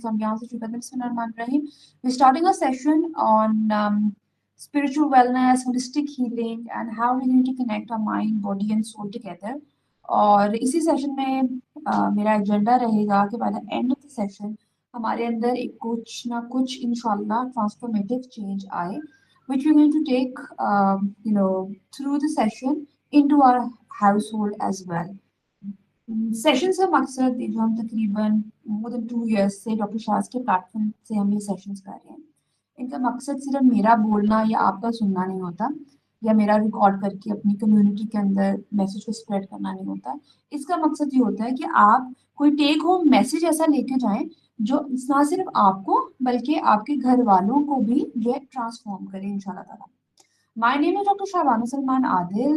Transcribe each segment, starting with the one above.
हम यहाँ से शुरू करते हैं। बिस्मिल्लाहिर्रहमानिर्रहीम। We're starting a session on spiritual wellness, holistic healing and how we need to connect our mind, body and soul together. और इसी सेशन में मेरा एजेंडा रहेगा कि by the end of the session हमारे अंदर एक कुछ ना कुछ इंशाल्लाह ट्रांसफॉर्मेटिव चेंज आए, which we're going to take through the session into our household as well. Sessions का मकसद जो हम तकरीबन मोर देन 2 years से डॉक्टर शाज के प्लेटफॉर्म से हम ये सेशंस कर रहे हैं, इनका मकसद सिर्फ मेरा बोलना या आपका सुनना नहीं होता या मेरा रिकॉर्ड करके अपनी कम्युनिटी के अंदर मैसेज को स्प्रेड करना नहीं होता। इसका मकसद ये होता है कि आप कोई टेक होम मैसेज ऐसा लेके जाएं जो ना सिर्फ आपको बल्कि आपके घर वालों को भी जो है ट्रांसफॉर्म करे इंशाल्लाह ताला। My name is Dr. Shabana Salman Adil.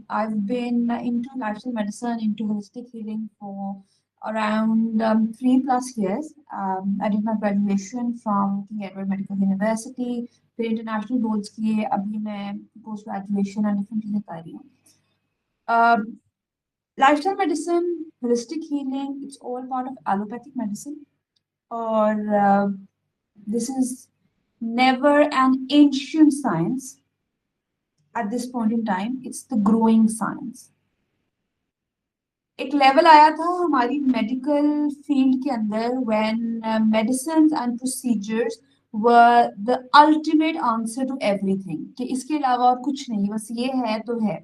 I've been into lifestyle medicine, into holistic healing for around 3+ years. I did my graduation from King Edward Medical University. फिर international boards किए, अभी मैं post graduation and different चीजें कर रही हूँ। Lifestyle medicine, holistic healing, it's all part of allopathic medicine. और this is never an ancient science. At this point in time, it's the growing science. एक level आया था हमारी मेडिकल फील्ड के अंदर when medicines and procedures were the ultimate answer to everything, कि इसके अलावा और कुछ नहीं, बस ये है तो है।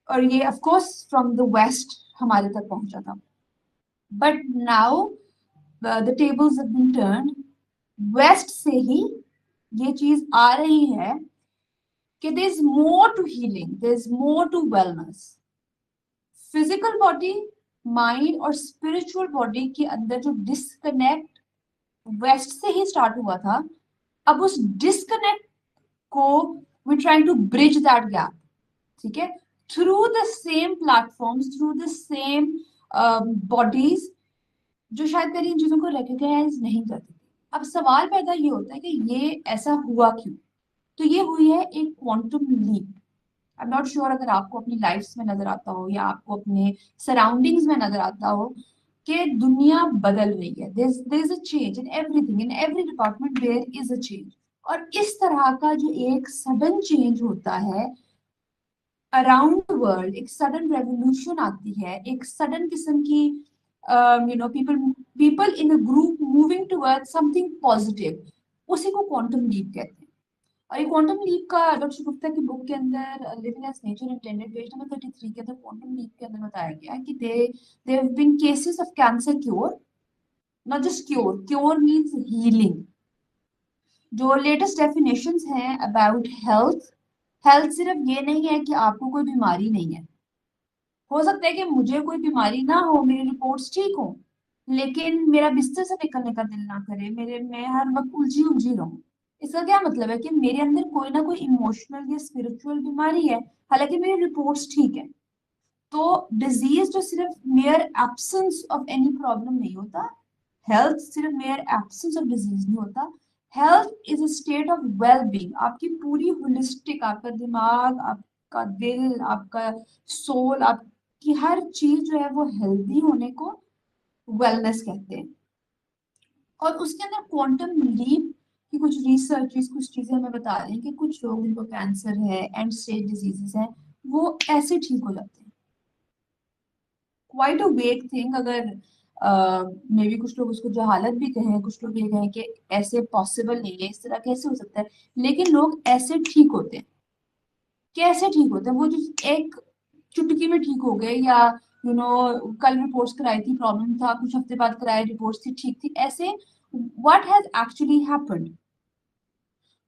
और ये of course from the west हमारे तक पहुंचा था। But now the tables have been turned. west से ही ये चीज आ रही है कि there is more to healing, there is more to wellness. Physical body, mind और स्पिरिचुअल बॉडी के अंदर जो डिस्कनेक्ट वेस्ट से ही स्टार्ट हुआ था, अब उस डिस्कनेक्ट को we trying to bridge that gap, ठीक है, through the same platforms, through the same bodies जो शायद पहले इन चीजों को रिकॉग्नाइज नहीं करती थी। अब सवाल पैदा ये होता है कि ये ऐसा हुआ क्यों? तो ये हुई है एक quantum leap. I am not sure अगर आपको अपनी लाइफ में नजर आता हो या आपको अपने सराउंडिंग्स में नजर आता हो कि दुनिया बदल रही है। There is a change in everything, in every department there is a change. और इस तरह का जो एक सडन चेंज होता है अराउंड द वर्ल्ड, एक सडन रेवोल्यूशन आती है, एक सडन किस्म की people in a group moving towards something positive, उसी को क्वांटम लीप कहते हैं। और ये क्वांटम लीप का डॉक्टर गुप्ता की बुक के अंदर living as nature intended page number 33 के अंदर क्वांटम लीप के अंदर बताया गया है कि they have been cases of cancer cure, not just cure, cure means healing. जो लेटेस्ट डेफिनेशंस हैं अबाउट हेल्थ, हेल्थ सिर्फ ये नहीं है कि आपको कोई बीमारी नहीं है। हो सकता है कि मुझे कोई बीमारी ना हो, मेरी रिपोर्ट्स ठीक हो, लेकिन मेरा बिस्तर से निकलने का दिल ना करे, मैं हर वक्त उलझी उलझी रहूं। इसका क्या मतलब है कि मेरे अंदर कोई ना कोई इमोशनल या स्पिरिचुअल बीमारी है, हालांकि मेरी रिपोर्ट्स ठीक है। तो डिजीज जो सिर्फ mayor absence of any problem नहीं होता, हेल्थ सिर्फ मेयर एब्सेंस ऑफ डिजीज नहीं होता। Health is a state of well being. आपकी पूरी होलिस्टिक, आपका दिमाग, आपका दिल, आपका सोल, आपकी हर चीज जो है वो हेल्दी होने को वेलनेस कहते हैं। और उसके अंदर क्वांटम लीप की कुछ रिसर्च, कुछ चीजें हमें बता रही हैं कि कुछ लोग जिनको कैंसर है, एंड स्टेज डिजीजेस हैं, वो ऐसे ठीक हो जाते हैं। क्वाइट अ वेग थिंग। अगर मे बी कुछ लोग उसको जहालत भी कहें, कुछ लोग ये कहें कि ऐसे पॉसिबल नहीं है, इस तरह कैसे हो सकता है, लेकिन लोग ऐसे ठीक होते हैं। कैसे ठीक होते हैं? वो जो एक चुटकी में ठीक हो गए, या कल रिपोर्ट्स कराई थी, प्रॉब्लम था, कुछ हफ्ते बाद कराई, रिपोर्ट्स थी, ठीक थी, ऐसे what has actually happened?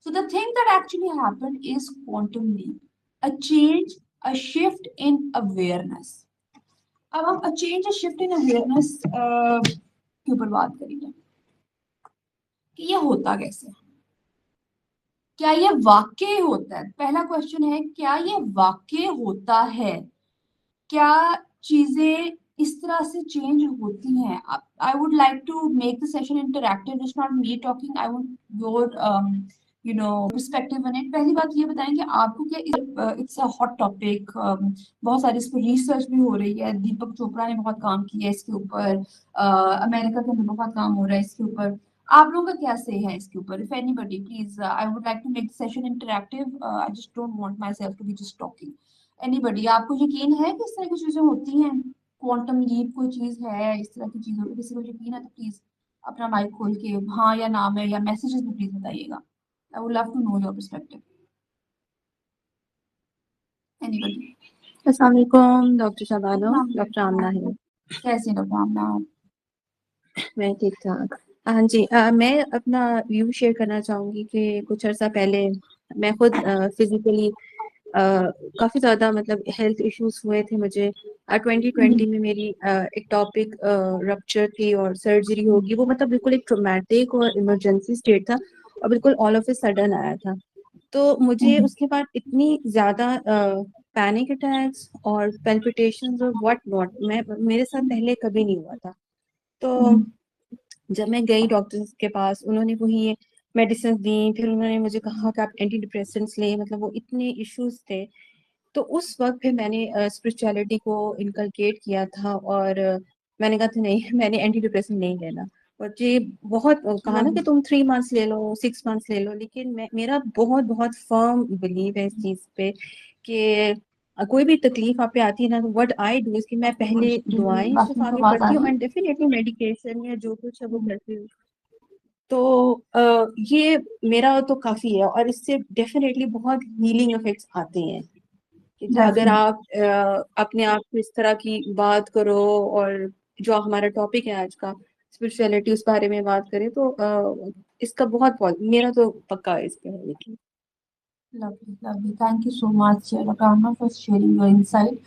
So the thing that actually happened is quantum leap, a change, a shift in awareness. अब हम a change, a shift in awareness के ऊपर बात करेंगे कि ये होता कैसे है, क्या ये वाकई होता है। पहला क्वेश्चन है, क्या ये वाकई होता है? क्या चीजें इस तरह से चेंज होती हैं? I would like to make the session interactive, it's not me talking, I want your perspective बने। पहली बात ये बताएं कि आपको क्या, इट्स अ हॉट टॉपिक, बहुत सारी इस पर रिसर्च भी हो रही है, दीपक चोपड़ा ने बहुत काम किया है इसके ऊपर, अमेरिका के अंदर बहुत काम हो रहा है इसके ऊपर। आप लोगों का क्या से है इसके ऊपर? If anybody please, I would like to make session interactive, I just don't want myself to be just talking. Anybody, आपको यकीन है कि इस तरह की चीजें होती हैं? क्वांटम लीप कोई चीज है, इस तरह की चीजों पर किसी को यकीन है तो प्लीज अपना माइक खोल के हाँ या ना में या मैसेजेस में प्लीज बताइएगा। I would love to know your perspective. Anybody? अस्सलाम वालेकुम डॉक्टर शबानो, अस्सलाम डॉक्टर आमना वालेकुम। है। कैसे डॉक्टर आमना आप? मैं ठीक ठाक। हाँ जी, मैं अपना व्यू शेयर करना चाहूँगी कि कुछ अर्सा पहले मैं खुद फिजिकली काफ़ी ज़्यादा मतलब हेल्थ इश्यूज हुए थे मुझे। 2020 में मेरी एक्टोपिक रप्चर थी और सर्जरी होगी। वो मतलब बिल्कुल एक ट्रोमेटिक और इमरजेंसी स्टेट था और बिल्कुल ऑल ऑफ ए सडन आया था। तो मुझे उसके बाद इतनी ज़्यादा पैनिक अटैक्स और पेल्पिटेशंस और व्हाट नॉट मैं मेरे साथ पहले कभी नहीं हुआ था। तो जब मैं गई डॉक्टर्स के पास, उन्होंने वही मेडिसिन दी, फिर उन्होंने मुझे कहा कि आप एंटी डिप्रेसेंट्स लें, मतलब वो इतने इश्यूज थे। तो उस वक्त फिर मैंने स्पिरिचुअलिटी को इनकलकेट किया था और मैंने कहा था नहीं मैंने एंटी डिप्रेसेंट नहीं लेना। और ये बहुत कहा ना कि तुम 3 मंथ्स ले लो 6 मंथ्स ले लो, लेकिन मेरा बहुत बहुत फर्म बिलीव है इस चीज पे कि कोई भी तकलीफ आप पे आती है ना, तो व्हाट आई डू इज कि मैं पहले दुआएं बाकी शिफा तो की आवाज आ पढ़ती हूँ रही एंड डेफिनेटली मेडिकेशन या जो कुछ है वो करती हूँ। तो ये मेरा तो काफी है और इससे डेफिनेटली बहुत हीलिंग इफेक्ट्स आते हैं कि अगर डेफिनेटली। आप अपने आप को इस तरह की बात करो और जो हमारा टॉपिक है आज का स्पिरिचुअलिटी उस बारे में बात करें तो इसका बहुत मेरा तो पक्का है इस पे है लेकिन lovely lovely, thank you so much doctor Amna for sharing your insight.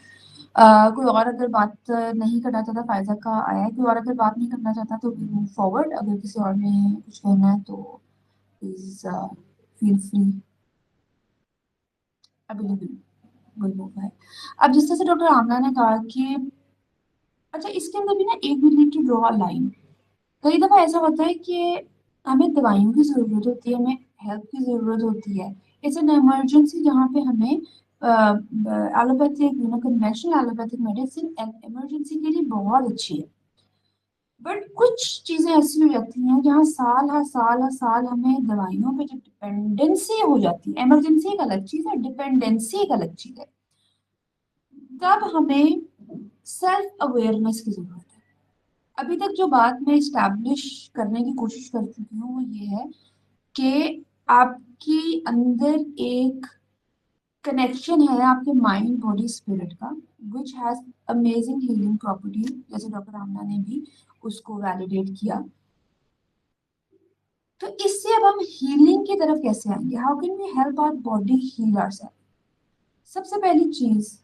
कोई और अगर बात नहीं करना चाहता, फायजा का आया है, कोई और अगर बात नहीं करना चाहता तो वी मूव फॉरवर्ड। अगर किसी और ने कुछ कहना है तो please feel free. Available will move है। अब जिस तरह से डॉक्टर आमना ने कहा कि अच्छा, इसके अंदर भी ना एक we need to draw a line. कई दफा ऐसा होता है कि हमें दवाइयों की जरूरत होती है, हमें हेल्प की जरूरत होती है। इट्स एन इमरजेंसी जहाँ पे हमें allopathic conventional allopathic medicine emergency के लिए बहुत अच्छी है। बट कुछ चीजें ऐसी हो जाती हैं जहाँ साल हर साल हमें दवाइयों पे जो डिपेंडेंसी हो जाती है, इमरजेंसी एक अलग चीज है, डिपेंडेंसी एक अलग चीज है, तब हमें सेल्फ अवेयरनेस की जरूरत है। अभी तक जो बात मैं इस्टेब्लिश करने की कोशिश कर चुकी हूँ वो ये है कि आपकी अंदर एक कनेक्शन है आपके माइंड बॉडी स्पिरिट का, which has amazing healing property, जैसे डॉक्टर आमना ने भी उसको वैलिडेट किया। तो इससे अब हम हीलिंग की तरफ कैसे आएंगे? How can we help our body heal ourselves? सबसे पहली चीज,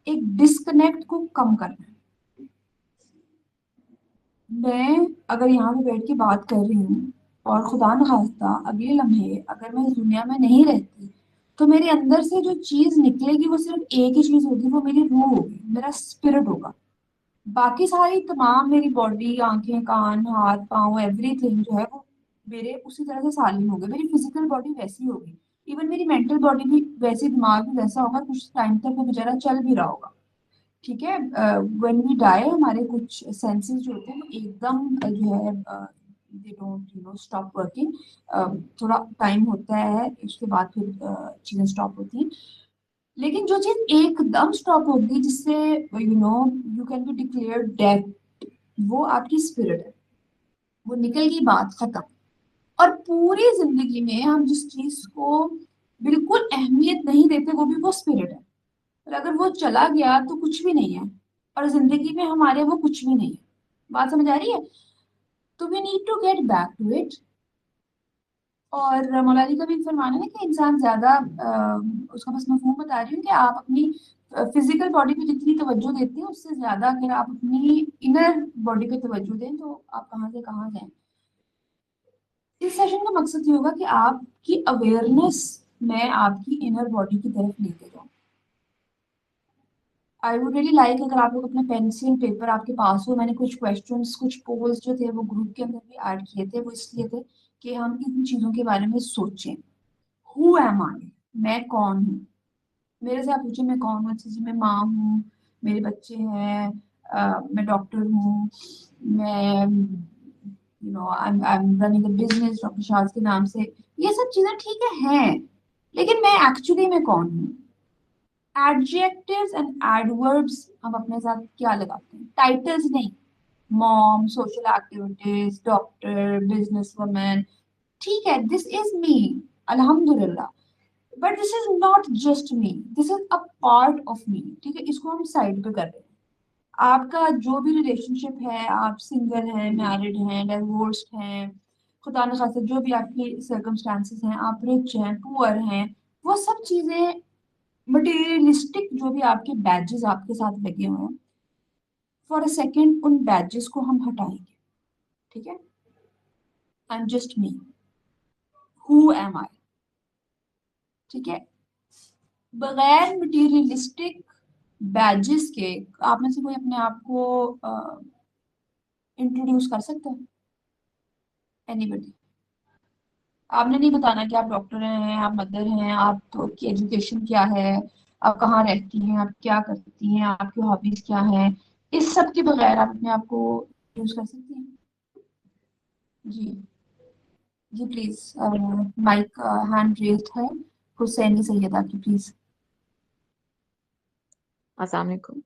एक डिस्कनेक्ट को कम करना है। मैं अगर यहाँ पे बैठ के बात कर रही हूँ और खुदा न खास्ता अगले लम्हे अगर मैं इस दुनिया में नहीं रहती, तो मेरे अंदर से जो चीज निकलेगी वो सिर्फ एक ही चीज होगी, वो मेरी रूह होगी, मेरा स्पिरिट होगा। बाकी सारी तमाम मेरी बॉडी, आंखें, कान, हाथ पांव, एवरीथिंग जो है वो मेरे उसी तरह से सालिम होंगे, मेरी फिजिकल बॉडी वैसी होगी। इवन मेरी मेंटल बॉडी भी वैसी, दिमाग भी वैसा होगा, कुछ टाइम तक वो बेचारा चल भी रहा होगा। ठीक है। व्हेन वी डाई हमारे कुछ सेंसेस जो होते हैं वो एकदम जो है दे डोंट स्टॉप वर्किंग। थोड़ा टाइम होता है, उसके बाद फिर चीजें स्टॉप होती हैं। लेकिन जो चीज एकदम स्टॉप होगी, जिससे you can be declare dead, वो आपकी स्पिरिट है। वो निकल गई, बात खत्म। और पूरी जिंदगी में हम जिस चीज को बिल्कुल अहमियत नहीं देते वो भी वो स्पिरिट है। और अगर वो चला गया तो कुछ भी नहीं है, और जिंदगी में हमारे वो कुछ भी नहीं है। बात समझ आ रही है? तो we need to get back to it. और मौलाली का भी फरमाना है कि इंसान ज्यादा उसका बस मफहूम बता रही हूँ कि आप अपनी फिजिकल बॉडी पे जितनी तवज्जो देते हैं उससे ज्यादा अगर आप अपनी इनर बॉडी पे तवज्जो दें तो आप कहाँ से कहाँ जाएं। इस सेशन का मकसद ये होगा कि आपकी अवेयरनेस मैं आपकी इनर बॉडी की तरफ लेके जाऊँ। आई वुड रियली लाइक अगर आप लोग अपने पेंसिल पेपर आपके पास हो। मैंने कुछ क्वेश्चंस, कुछ पोल्स जो थे वो ग्रुप के अंदर भी ऐड किए थे, वो इसलिए थे कि हम इन चीज़ों के बारे में सोचें। हु एम आई, मैं कौन हूँ। मेरे से आप पूछे मैं कौन हूँ, अच्छा जी मैं माँ हूँ, मेरे बच्चे हैं, मैं डॉक्टर हूँ, मैं I am running a business doctor Shaz के नाम से, ये सब चीजें ठीक है हैं, लेकिन मैं एक्चुअली मैं कौन हूँ। एडजेक्टिव्स एंड एडवर्ब्स हम अपने साथ क्या लगाते हैं, टाइटल्स नहीं। Mom, social activities, doctor, business woman, ठीक है, दिस इज मी, अल्हम्दुलिल्लाह, but this is not just me, this is a part of me, ठीक है, इसको हम साइड पे कर रहे हैं। आपका जो भी रिलेशनशिप है, आप सिंगल हैं, मैरिड हैं, डिवोर्स्ड हैं, खुदा न खास्ता जो भी आपकी सर्कमस्टांसेस हैं, आप रिच हैं, पुअर हैं, वो सब चीजें मटेरियलिस्टिक जो भी आपके बैजेस आपके साथ लगे हुए हैं, फॉर अ सेकेंड उन बैजेस को हम हटाएंगे, ठीक है। I am just me, who am I, ठीक है। बगैर मटेरियलिस्टिक बैजेस के आप में से कोई अपने आप को इंट्रोड्यूस कर सकता है? एनीबडी? आपने नहीं बताना कि आप डॉक्टर हैं, आप मदर हैं, आपकी एजुकेशन क्या है, आप कहाँ रहती हैं, आप क्या करती हैं, आपकी हॉबीज क्या हैं, इस सब के बगैर आप अपने आप को यूज कर सकती हैं? जी, जी प्लीज, माइक हैंड रेज्ड है, हुसैनी सैयदा की, प्लीज। अस्सलाम वालेकुम।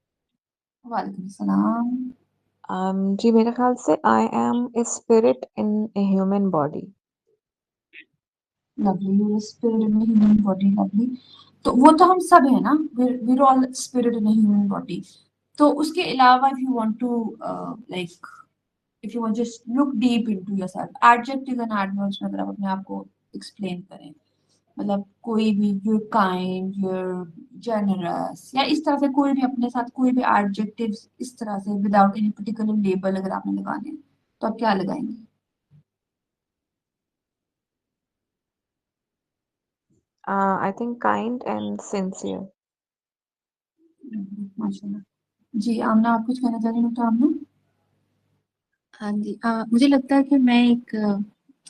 वालेकुम सलाम। जी मेरे ख्याल से I am a spirit in a human body. Lovely, spirit in human body, lovely. तो वो तो हम सब है ना, we're all spirit in human body. तो उसके अलावा if you want to like, if you want just look deep into yourself, adjectives and adverbs में अगर आप अपने आप को explain करें, मतलब कोई भी, you're kind, you're generous, या इस तरह से कोई भी अपने साथ कोई भी adjectives इस तरह से without any particular label अगर आपने लगाने हैं, तो आप क्या लगाएंगे? I think kind and sincere. माशाल्लाह। जी आमना, आप कुछ कहना चाह रही हो? तो आमना। हाँ जी, मुझे लगता है कि मैं एक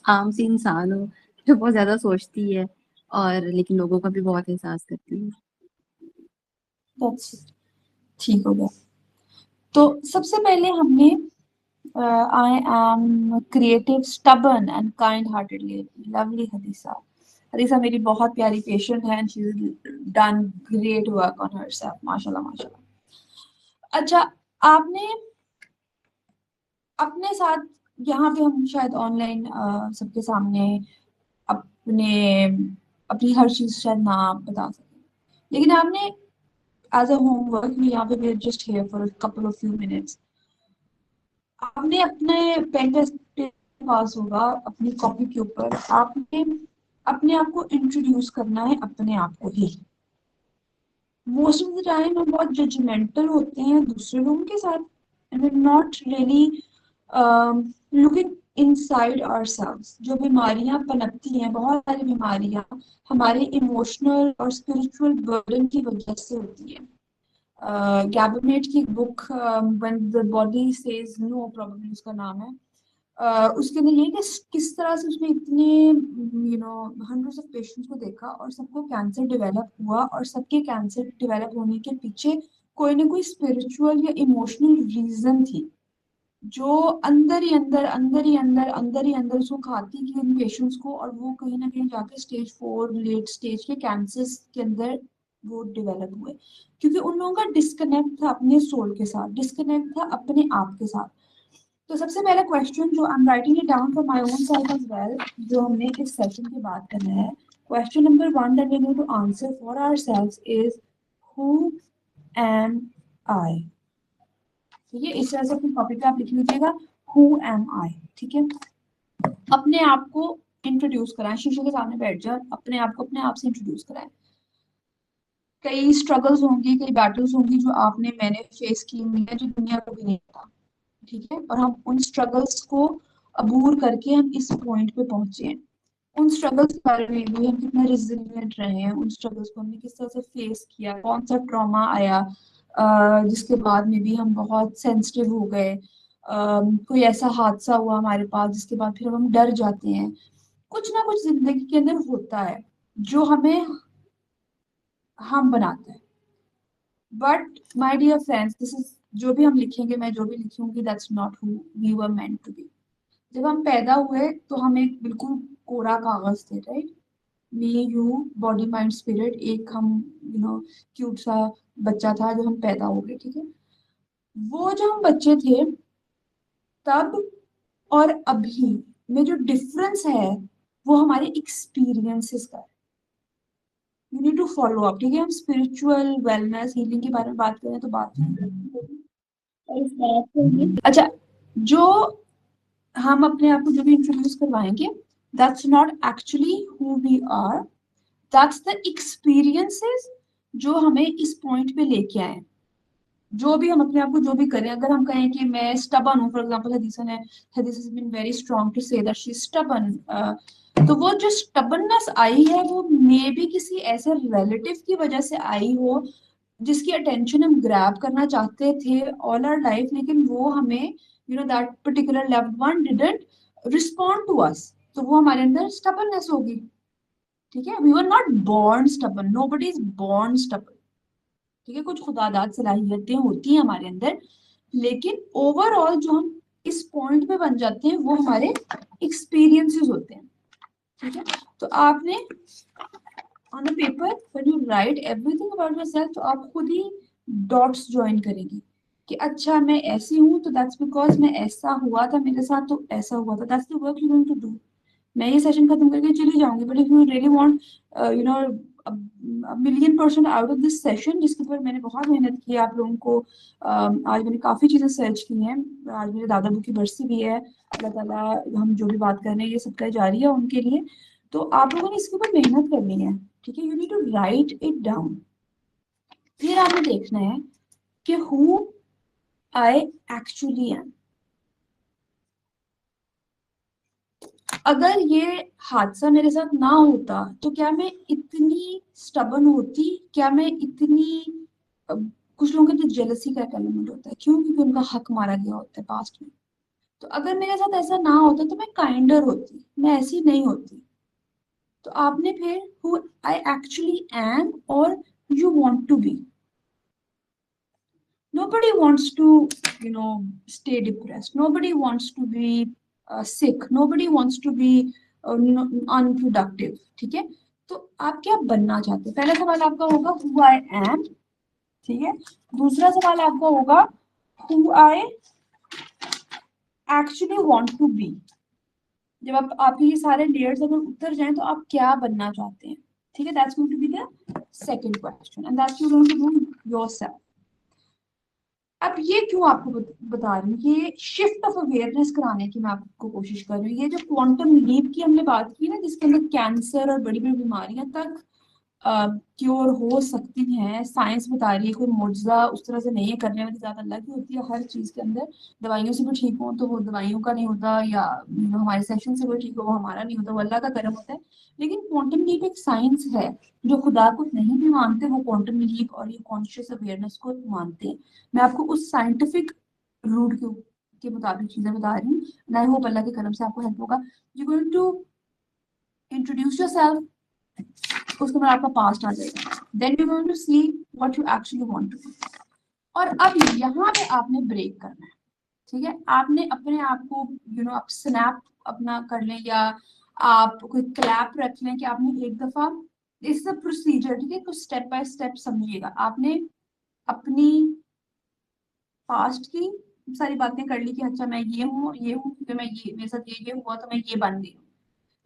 आम सी इंसान हूँ जो बहुत ज्यादा सोचती है और लेकिन लोगों का भी बहुत एहसास करती है। That's ठीक हो गया। तो सबसे पहले हमने I am creative, stubborn and kind heartedly, lovely Hadisa. Hadisa मेरी बहुत प्यारी पेशेंट है and she done great work on herself, माशाल्लाह माशाल्लाह। अच्छा, आपने अपने साथ, यहाँ पे हम शायद ऑनलाइन सबके सामने अपने अपनी हर चीज शायद ना बता सकें, लेकिन आपने एज अ होमवर्क में, यहाँ पे we are just here for a couple of few minutes, आपने अपने पेन टेस्ट पास होगा, अपनी कॉपी के ऊपर आपने अपने आप को इंट्रोड्यूस करना है, अपने आप को ही। मोस्ट ऑफ द टाइम हम बहुत जजमेंटल होते हैं दूसरे लोगों के साथ, and we not really looking inside ourselves. जो बीमारियां पनपती हैं, बहुत सारी बीमारियां हमारे इमोशनल और स्पिरिचुअल बर्डन की वजह से होती है। गैबरमेट की book when the body says no, probably उसका नाम है, उसके अंदर ये है कि किस तरह से उसने इतने हंड्रेड्स ऑफ पेशेंट्स को देखा और सबको कैंसर डेवलप हुआ, और सबके कैंसर डेवलप होने के पीछे कोई ना कोई स्पिरिचुअल या इमोशनल रीजन थी, जो अंदर ही अंदर अंदर ही अंदर अंदर ही अंदर उसको खाती थी उन पेशेंट्स को, और वो कहीं ना कहीं जाके स्टेज 4 लेट स्टेज के कैंसर के अंदर वो डेवलप हुए, क्योंकि उन लोगों का डिस्कनेक्ट था अपने सोल के साथ, डिस्कनेक्ट था अपने आप के साथ। तो सबसे पहला क्वेश्चन जो I am writing it down for my own self as well, जो हमने इस सेशन के बाद करना है, question number 1 that we need to answer for ourselves is, who am I? ठीक है, इस तरह से अपनी कॉपी पे आप लिख लीजिएगा, हु एम आई, ठीक है। अपने आप को इंट्रोड्यूस कराएं, शीशे के सामने बैठ जाए, अपने आप को अपने आप से इंट्रोड्यूस कराएं। कई स्ट्रगल्स होंगी, कई बैटल्स होंगी जो आपने मैंने फेस की हुई है, जो दुनिया को भी नहीं पता, ठीक है, और हम उन स्ट्रगल्स को अबूर करके हम इस पॉइंट पे पहुंचे हैं। उन स्ट्रगल्स के बारे में भी हम कितना रेजिलिएंट रहे हैं, उन स्ट्रगल्स को हमने किस तरह से फेस किया, कौन सा ट्रॉमा आया जिसके बाद में भी हम बहुत सेंसिटिव हो गए, कोई ऐसा हादसा हुआ हमारे पास जिसके बाद फिर हम डर जाते हैं। कुछ ना कुछ जिंदगी के अंदर होता है, जो हमें हम बनाते हैं। But my dear friends, this is, जो भी हम लिखेंगे, मैं जो भी लिखूंगी, that's not who we were meant to be. जब हम पैदा हुए तो हम एक बिल्कुल कोरा कागज थे, right? Me, you, body, mind, spirit, एक हम क्यूट सा बच्चा था जो हम पैदा हो गए, ठीक है? वो जो हम बच्चे थे तब और अभी में जो डिफरेंस है वो हमारे एक्सपीरियंसेस का है। You need to follow up, ठीक है? हम स्पिरिचुअल वेलनेस हीलिंग के बारे में बात करें तो बात नहीं। और इस बात को अच्छा, जो हम अपने आप को जो भी इंट्रोड्यूस करवाएंगे, that's not actually who we are, that's the experiences जो हमें इस पॉइंट पे लेके आए। जो भी हम अपने आप को जो भी करें, अगर हम कहें कि मैं स्टबन हूँ, फॉर एग्जांपल हदीस has been very strong to say that she is stubborn, तो वो जो स्टबननेस आई है वो मे बी किसी ऐसे रिलेटिव की वजह से आई हो जिसकी अटेंशन हम ग्रैब करना चाहते थे ऑल आवर लाइफ, लेकिन वो हमें that particular loved one didn't respond to us, तो वो हमारे अंदर स्टबननेस होगी, ठीक है? We were not born stubborn, nobody is born stubborn, ठीक है? कुछ खुदादाद सलाहियतें होती हैं हमारे अंदर, लेकिन ओवरऑल जो हम इस पॉइंट पे बन जाते हैं वो हमारे एक्सपीरियंसेस होते हैं, ठीक है? तो आपने on the paper when you right everything about yourself, तो आप खुद ही डॉट्स ज्वाइन करेंगी कि अच्छा मैं ऐसी हूँ तो दैट्स बिकॉज मैं ऐसा हुआ था मेरे साथ, तो ऐसा हुआ था, that's the work you going to do. मैं ये सेशन खत्म करके चली जाऊंगी, but if you really want मिलियन% आउट ऑफ दिस सेशन, जिसके ऊपर मैंने बहुत मेहनत की है आप लोगों को, आज मैंने काफी चीजें सर्च की हैं, आज मेरे दादाबू की बरसी भी है, अल्लाह ताला हम जो भी बात कर रहे हैं ये सबका जारी है उनके लिए, तो आप लोगों ने इसके ऊपर मेहनत करनी है, ठीक है? You need to write it down. फिर आपने देखना है कि हु आई एक्चुअली एम। अगर ये हादसा मेरे साथ ना होता तो क्या मैं इतनी स्टबन होती, क्या मैं इतनी कुछ लोगों के तो जेलसी का एलिमेंट होता है, क्यों? क्योंकि उनका हक मारा गया होता है पास्ट में। तो अगर मेरे साथ ऐसा ना होता तो मैं काइंडर होती, मैं ऐसी नहीं होती। तो आपने फिर हु आई एक्चुअली एम और you want to be. Nobody wants to stay depressed, nobody wants to be sick, nobody wants to be unproductive, ठीक है? तो आप क्या बनना चाहते हैं? पहला सवाल आपका होगा who I am, ठीक है? दूसरा सवाल आपका होगा who I actually want to be। जब आप ये सारे लेयर्स अगर उतर जाएं तो आप क्या बनना चाहते हैं, ठीक है? That's going to be the second question and that's you going to do yourself. अब ये क्यों आपको बता रही हूँ, ये शिफ्ट ऑफ अवेयरनेस कराने की मैं आपको कोशिश कर रही हूँ। ये जो क्वांटम लीप की हमने बात की ना, जिसके अंदर कैंसर और बड़ी बड़ी बीमारियां तक क्योर हो सकती हैं, साइंस बता रही है, कोई मुआवजा उस तरह से नहीं है, करने वाली ज्यादा अल्लाह की होती है हर चीज के अंदर। दवाइयों से भी ठीक हो तो वो दवाइयों का नहीं होता, या हमारे सेशन से भी ठीक हो वो हमारा नहीं होता, वो अल्लाह का करम होता है। लेकिन क्वांटम लीप एक साइंस है, जो खुदा को नहीं भी मानते वो क्वांटम लीप और ये कॉन्शियस अवेयरनेस को मानते हैं। मैं आपको उस साइंटिफिक रूट के मुताबिक चीजें बता रही हूँ, एंड आई होप अल्लाह के करम से आपको हेल्प होगा। You going to introduce yourself, उसके बाद आपका पास्ट आ जाएगा, then you going to see what you actually want to be. और अब यहाँ पे आपने ब्रेक करना है, ठीक है? आपने अपने आप को आप स्नैप अपना कर लें, या आप कोई क्लैप रख लें कि आपने एक दफा, इस प्रोसीजर, ठीक है? कुछ स्टेप बाय स्टेप समझिएगा। आपने अपनी पास्ट की सारी बातें कर ली कि अच्छा मैं ये हूँ क्योंकि मैं ये, मेरे साथ ये हुआ तो मैं ये बन गई हूँ,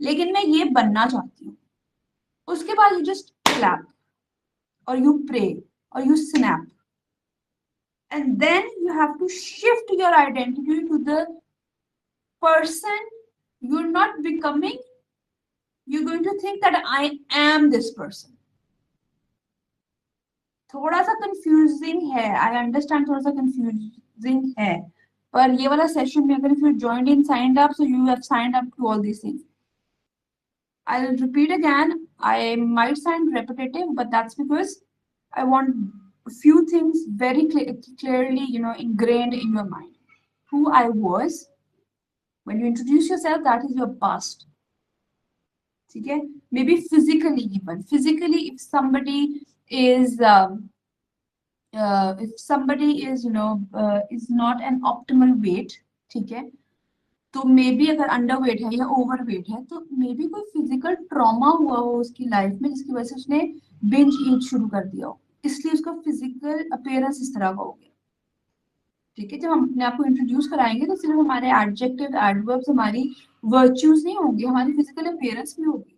लेकिन मैं ये बनना चाहती हूँ। उसके बाद you just clap or you pray or you snap, and then you have to shift your identity to the person you're not becoming. You're going to think that I am this person. थोड़ा सा confusing है, I understand, थोड़ा सा confusing है, पर ये वाला session में अगर you joined in, signed up, so you have signed up to all these things. I'll repeat again, I might sound repetitive, but that's because I want a few things very clearly, ingrained in your mind. Who I was, when you introduce yourself, that is your past. ठीक है, may be physically, even physically if somebody is if somebody is is not an optimal weight, ठीक है, तो may be अगर underweight है या overweight है तो मे बी कोई फिजिकल ट्रॉमा हुआ हो उसकी लाइफ में जिसकी वजह से उसने बिंज ईट शुरू कर दिया हो, इसलिए उसका फिजिकल अपीयरेंस इस तरह का हो गया। ठीक है, जब हम अपने आप को इंट्रोड्यूस कराएंगे तो सिर्फ हमारे एडजेक्टिव एडवर्ब्स हमारी वर्च्यूज नहीं होंगी, हमारी फिजिकल अपीयरेंस भी होगी।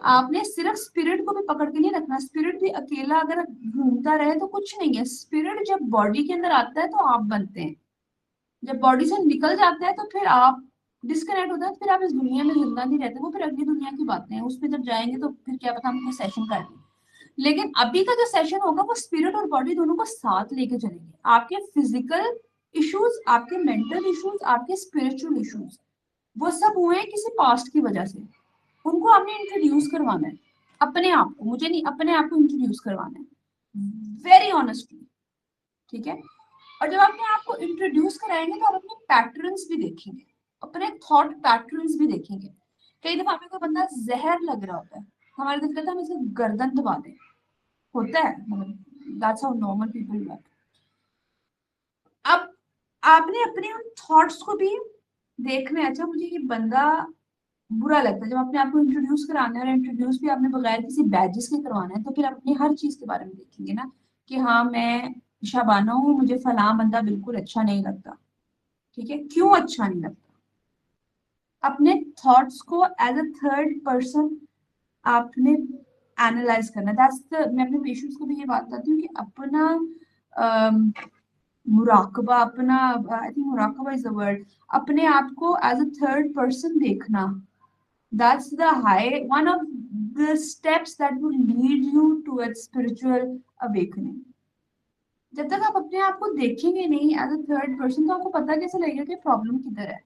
आपने सिर्फ स्पिरिट को भी पकड़ के नहीं रखना, स्पिरिट भी अकेला अगर घूमता रहे तो कुछ नहीं है। स्पिरिट जब बॉडी के अंदर आता है तो आप बनते हैं, जब बॉडी से निकल जाता है तो फिर आप डिस्कनेक्ट होता है, तो फिर आप इस दुनिया में जिंदा नहीं रहते, वो फिर अगली दुनिया की बातें हैं, उसमें जब जाएंगे तो फिर क्या पता हम कोई सेशन कर लें। लेकिन अभी का जो सेशन होगा वो स्पिरिट और बॉडी दोनों को साथ लेके चलेंगे। आपके फिजिकल इश्यूज, आपके मेंटल इश्यूज, आपके स्पिरिचुअल इश्यूज, वो सब हुए हैं किसी पास्ट की वजह से, उनको आपने इंट्रोड्यूस करवाना है अपने आप को, मुझे नहीं, अपने आप को इंट्रोड्यूस करवाना है वेरी ऑनेस्टली। ठीक है, और जब आपने आपको इंट्रोड्यूस कराएंगे तो आप अपने पैटर्न्स भी देखेंगे, अपने थॉट पैटर्न्स भी देखेंगे। कई दफा हमें कोई बंदा जहर लग रहा होता है, हमारे दिल करता है हम इसे गर्दन दबा दें, होता है, मतलब that's how normal people work. अब आपने अपने उन थॉट्स को भी देखना है, अच्छा मुझे ये बंदा बुरा लगता है, जब आपने आपको इंट्रोड्यूस कराना है और इंट्रोड्यूस भी आपने बगैर किसी बैजेस के करवाना है, तो फिर अपनी हर चीज के बारे में देखेंगे ना कि हाँ मैं शाबाना हूँ, मुझे फलां बंदा बिल्कुल अच्छा नहीं लगता। ठीक है, क्यों अच्छा नहीं लगता? अपने थॉट्स को एज अ थर्ड पर्सन आपने एनालाइज करना। दैट्स द, मैं अपने पेशेंट्स को भी ये बात बताती हूँ कि अपना मुराकबा, अपना, आई थिंक मुराकबा इज द वर्ड, अपने आप को एज अ थर्ड पर्सन देखना, that's the high one of the steps that will lead you towards spiritual awakening। जब तक आप अपने आप को देखेंगे नहीं एज अ थर्ड पर्सन तो आपको पता कैसे लगेगा कि प्रॉब्लम किधर है।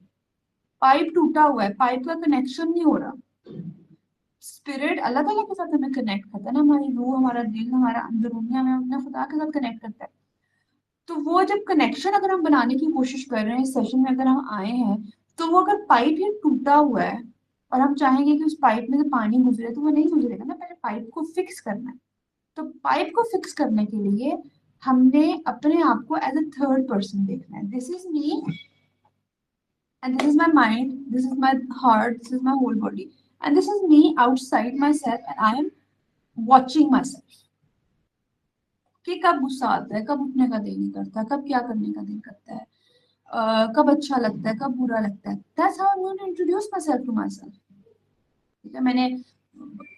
पाइप टूटा हुआ है, पाइप का कनेक्शन नहीं हो रहा। स्पिरिट अल्लाह ताला के साथ हमें कनेक्ट करता है ना, हमारी रूह, हमारा दिल, हमारा अंदरूनी हमें अपने खुदा के साथ कनेक्ट करता है। तो वो जब कनेक्शन अगर हम बनाने की कोशिश कर रहे हैं, इस सेशन में अगर हम आए हैं, तो वो अगर पाइप ही टूटा हुआ है और हम चाहेंगे कि उस पाइप में से पानी गुजरे, तो वो नहीं गुजरेगा ना, पहले पाइप को फिक्स करना है। तो पाइप को फिक्स करने के लिए हमने अपने आप को एज अ थर्ड पर्सन देखना है। This is me and this is my mind, this is my heart, this is my whole body, and this is me outside myself, and I am watching myself कि कब गुस्सा आता है, कब उठने का दिल नहीं करता, कब क्या करने का दिल करता है, कब अच्छा लगता है, कब बुरा लगता है। That's how I'm going to introduce myself to myself। ठीक है, मैंने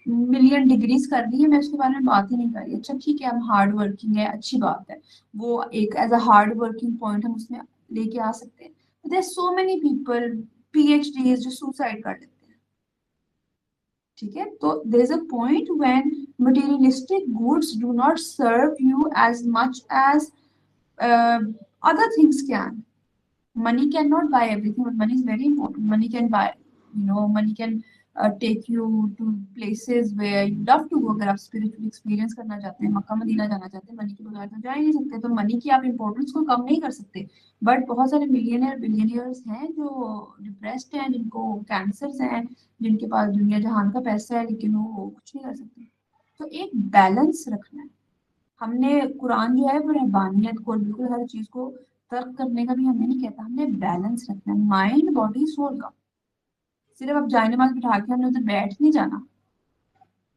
मिलियन डिग्रीज कर ली है, मैं उसके बारे में बात ही नहीं कर रही। अच्छा ठीक है, हम हार्ड वर्किंग है, अच्छी बात है, वो एक as a hard working point हम उसमें लेके आ सकते हैं। There so many people PhDs जो सुसाइड कर लेते हैं। ठीक है, तो there is a point when materialistic goods do not serve you as much as other things can। money cannot buy everything, but money is very important। money can buy, money can take you to places where you love to go। अगर आप spiritual experience करना चाहते हैं, Mecca Medina जाना चाहते हैं, money के बगैर तो जा ही नहीं सकते। तो मनी की आप इम्पोर्टेंस को कम नहीं कर सकते, बट बहुत सारे मिलियनियर बिलियनियर्स हैं जो डिप्रेस्ड हैं, जिनको कैंसर्स हैं, जिनके पास दुनिया जहान का पैसा है, लेकिन वो कुछ नहीं कर सकते। तो एक बैलेंस रखना है हमने। कुरान जो है वो रहबानियत को, बिल्कुल हर चीज को तर्क करने का भी हमें नहीं कहता, हमने बैलेंस रखना है माइंड बॉडी सोल का। सिर्फ अब जाने नमाज बिठा के हमने उधर बैठ नहीं जाना,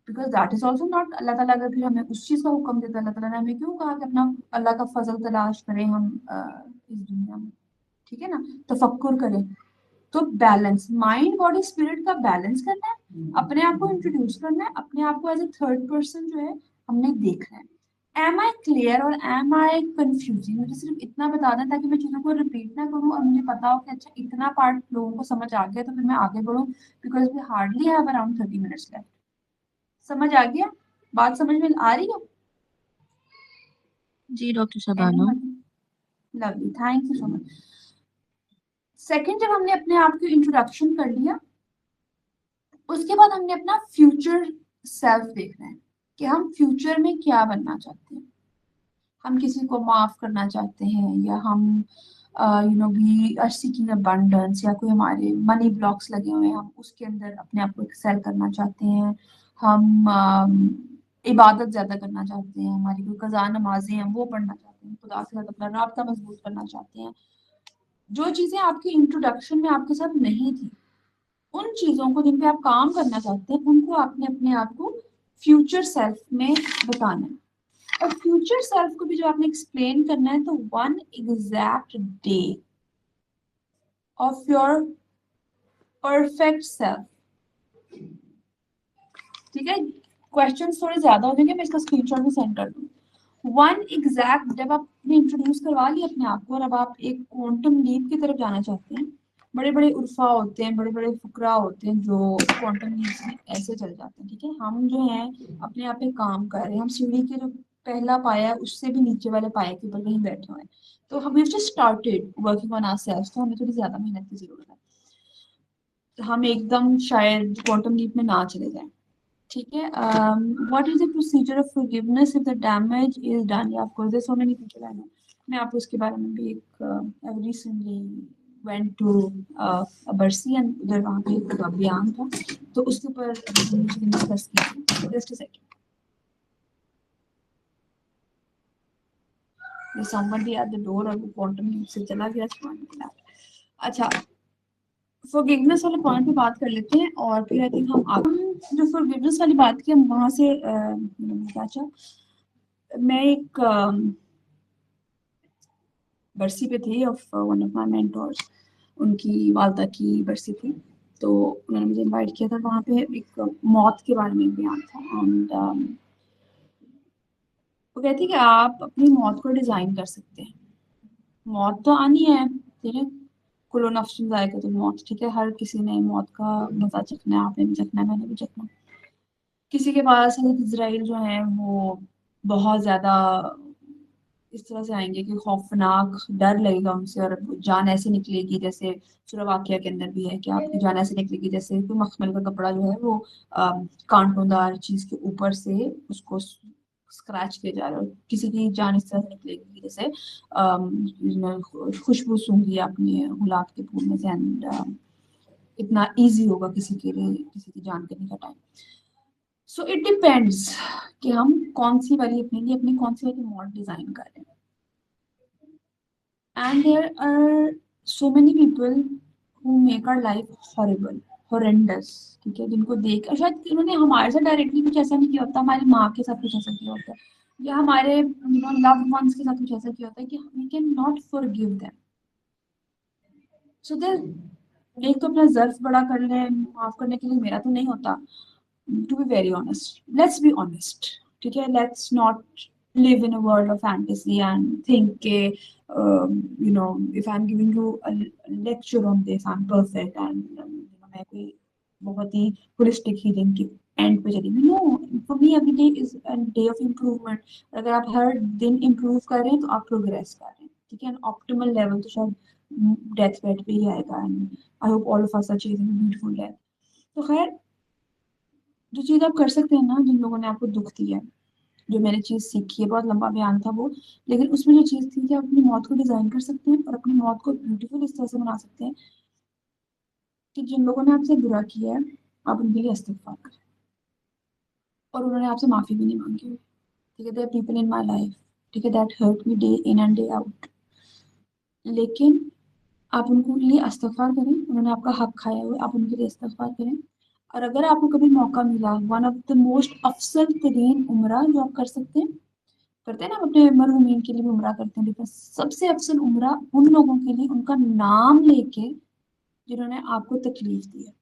because that is also not, अल्लाह ताला अगर फिर हमें उस चीज का हुक्म देता, अल्लाह ताला ने हमें क्यों कहा कि अपना अल्लाह का फजल तलाश करें हम इस दुनिया में, ठीक है ना, तफक्कुर करें। तो बैलेंस, माइंड बॉडी स्पिरिट का बैलेंस करना है, अपने आप को इंट्रोड्यूस करना है, अपने आप को एज ए थर्ड पर्सन जो है हमने देखना है। एम आई क्लियर और एम आई कंफ्यूजिंग? मुझे सिर्फ इतना बता दें ताकि मैं चीज़ों को रिपीट ना करूँ और मुझे पता हो कि अच्छा इतना पार्ट लोगों को समझ आ गया, तो फिर मैं आगे बढ़ूँ, because we hardly have around 30 minutes left. समझ आ गया? बात समझ में आ रही है? जी doctor Shabana. Lovely, thank you so much. Second, जब हमने अपने आप को इंट्रोडक्शन कर लिया, उसके बाद हमने अपना फ्यूचर सेल्फ देखना है कि हम फ्यूचर में क्या बनना चाहते हैं। हम किसी को माफ करना चाहते हैं, या हम वी आर सीकिंग अबंडेंस, या कोई हमारे मनी ब्लॉक्स लगे हुए हैं, हम उसके अंदर अपने आप को एक्सेल करना चाहते हैं, हम इबादत ज़्यादा करना चाहते हैं, हमारी कोई कज़ा नमाजें हैं वो पढ़ना चाहते हैं, खुदा के साथ अपना राब्ता मजबूत करना चाहते हैं, जो चीज़ें आपकी इंट्रोडक्शन में आपके साथ नहीं थी, उन चीज़ों को जिन पे आप काम करना चाहते हैं, उनको आपने अपने आप को फ्यूचर सेल्फ में बताना है। और फ्यूचर सेल्फ को भी जो आपने एक्सप्लेन करना है, तो one exact day of your perfect self, ठीक है। क्वेश्चन थोड़े ज्यादा हो जाएंगे, मैं इसका स्क्रीनशॉट भी सेंड कर दूँ। वन एग्जैक्ट, जब आपने इंट्रोड्यूस करवा लिया अपने आप को और अब आप एक क्वांटम लीप की तरफ जाना चाहते हैं, बड़े बड़े उर्फा होते हैं, बड़े बड़े फुकरा होते हैं जो क्वांटम लीप्स में ऐसे चल जाते हैं, ठीक है। हम जो हैं अपने आप पे काम कर रहे हैं, हम सीढ़ी के जो पहला पाया है उससे भी नीचे वाले पाए के ऊपर कहीं बैठे हुए हैं, तो हम just started working on ourselves, तो हमें थोड़ी ज्यादा मेहनत की जरूरत है, हम एकदम शायद क्वांटम लीप में ना चले जाएं, ठीक है। What is the procedure of forgiveness if the damage is done, या of course so many people I know, मैं आपको इसके बारे में भी एक रिसेंटली वेंट टू बरसी एंड उधर वहाँ पे एक बयान था, तो उसके ऊपर डिस्कस किया। Just a second, somebody at the door, और वो क्वांटम से चला गया। अच्छा, फॉरगिवनेस वाले पॉइंट पे बात कर लेते हैं, और फिर आई थिंक हम जो फॉरगिवनेस वाली बात की हम वहां से अच्छा, मैं एक बरसी पे थी of one of my mentors, उनकी वालदा की बरसी थी, तो उन्होंने मुझे इनवाइट किया था। वहाँ पे एक मौत के बारे में बयान था, एंड वो कहती है कि आप अपनी मौत को डिजाइन कर सकते हैं, मौत तो आनी है, ठीक है, कुल्लू नफ्सिन जाएगा तो मौत, ठीक है, हर किसी ने मौत का मजा चखना है, आपने भी चखना है, मैंने भी चखना है। किसी के पास हज़रत इज़राइल जो है वो बहुत ज्यादा इस तरह से आएंगे कि खौफनाक, डर लगेगा उनसे, और जान ऐसे निकलेगी जैसे सूरह वाक़िया के अंदर भी है कि आपकी जान ऐसे निकलेगी जैसे कोई मखमल का कपड़ा जो है वो कांटोंदार चीज के ऊपर से उसको स्क्रैच किया जा रहा है, किसी की जान इस तरह से निकलेगी जैसे खुशबू सूंघी आपने गुलाब के फूल में से, एंड इतना इजी होगा किसी के लिए किसी की जान करने का टाइम। सो इट डिपेंड्स कि हम कौन सी वाली अपने लिए अपनी कौन सी वाली मॉड डिजाइन कर रहे हैं। And there are so many people who make our life horrible, horrendous, ठीक है, जिनको देख शायद इन्होंने हमारे साथ डायरेक्टली कुछ ऐसा नहीं किया होता, हमारी माँ के साथ कुछ ऐसा किया होता है, या हमारे लव्ड वंस के साथ कुछ ऐसा किया होता है कि we can not forgive them. So there एक तो अपना ज़र्फ बड़ा कर ले माफ करने के लिए, मेरा तो नहीं होता, to be very honest, let's be honest, ठीक है, let's not live in a world of fantasy and think के if I'm giving you a lecture on this I'm perfect and मैं कोई बहुत ही holistic healing के end पे चली, no, for me every day is a day of improvement। अगर आप हर दिन improve कर रहे हैं तो आप progress कर रहे हैं, ठीक है, optimal level तो शायद डेथ बेड पे ही आएगा, and I hope all of us are chasing a beautiful death। तो खैर, जो चीज़ आप कर सकते हैं ना, जिन लोगों ने आपको दुख दिया, जो मैंने चीज सीखी है, बहुत लंबा बयान था वो, लेकिन उसमें जो चीज थी कि आप अपनी मौत को डिजाइन कर सकते हैं और अपनी मौत को ब्यूटीफुल इस तरह से बना सकते हैं कि जिन लोगों ने आपसे बुरा किया है आप उनके लिए इस्तिगफार करें, और उन्होंने आपसे माफी भी नहीं मांगी, ठीक है, there people in my life, ठीक है, that hurt me day in and day out, लेकिन आप उनको लिए इस्तिगफार करें, उन्होंने आपका हक खाया हुआ, आप उनके लिए इस्तिगफार करें। और अगर आपको कभी मौका मिला, one of the most Afsal तरीन उम्रा जो आप कर सकते हैं, करते हैं ना, हम अपने मरहूमीन के लिए भी उम्रा करते हैं, लेकिन सबसे अफसल उम्रा उन लोगों के लिए उनका नाम लेके जिन्होंने आपको तकलीफ दी है।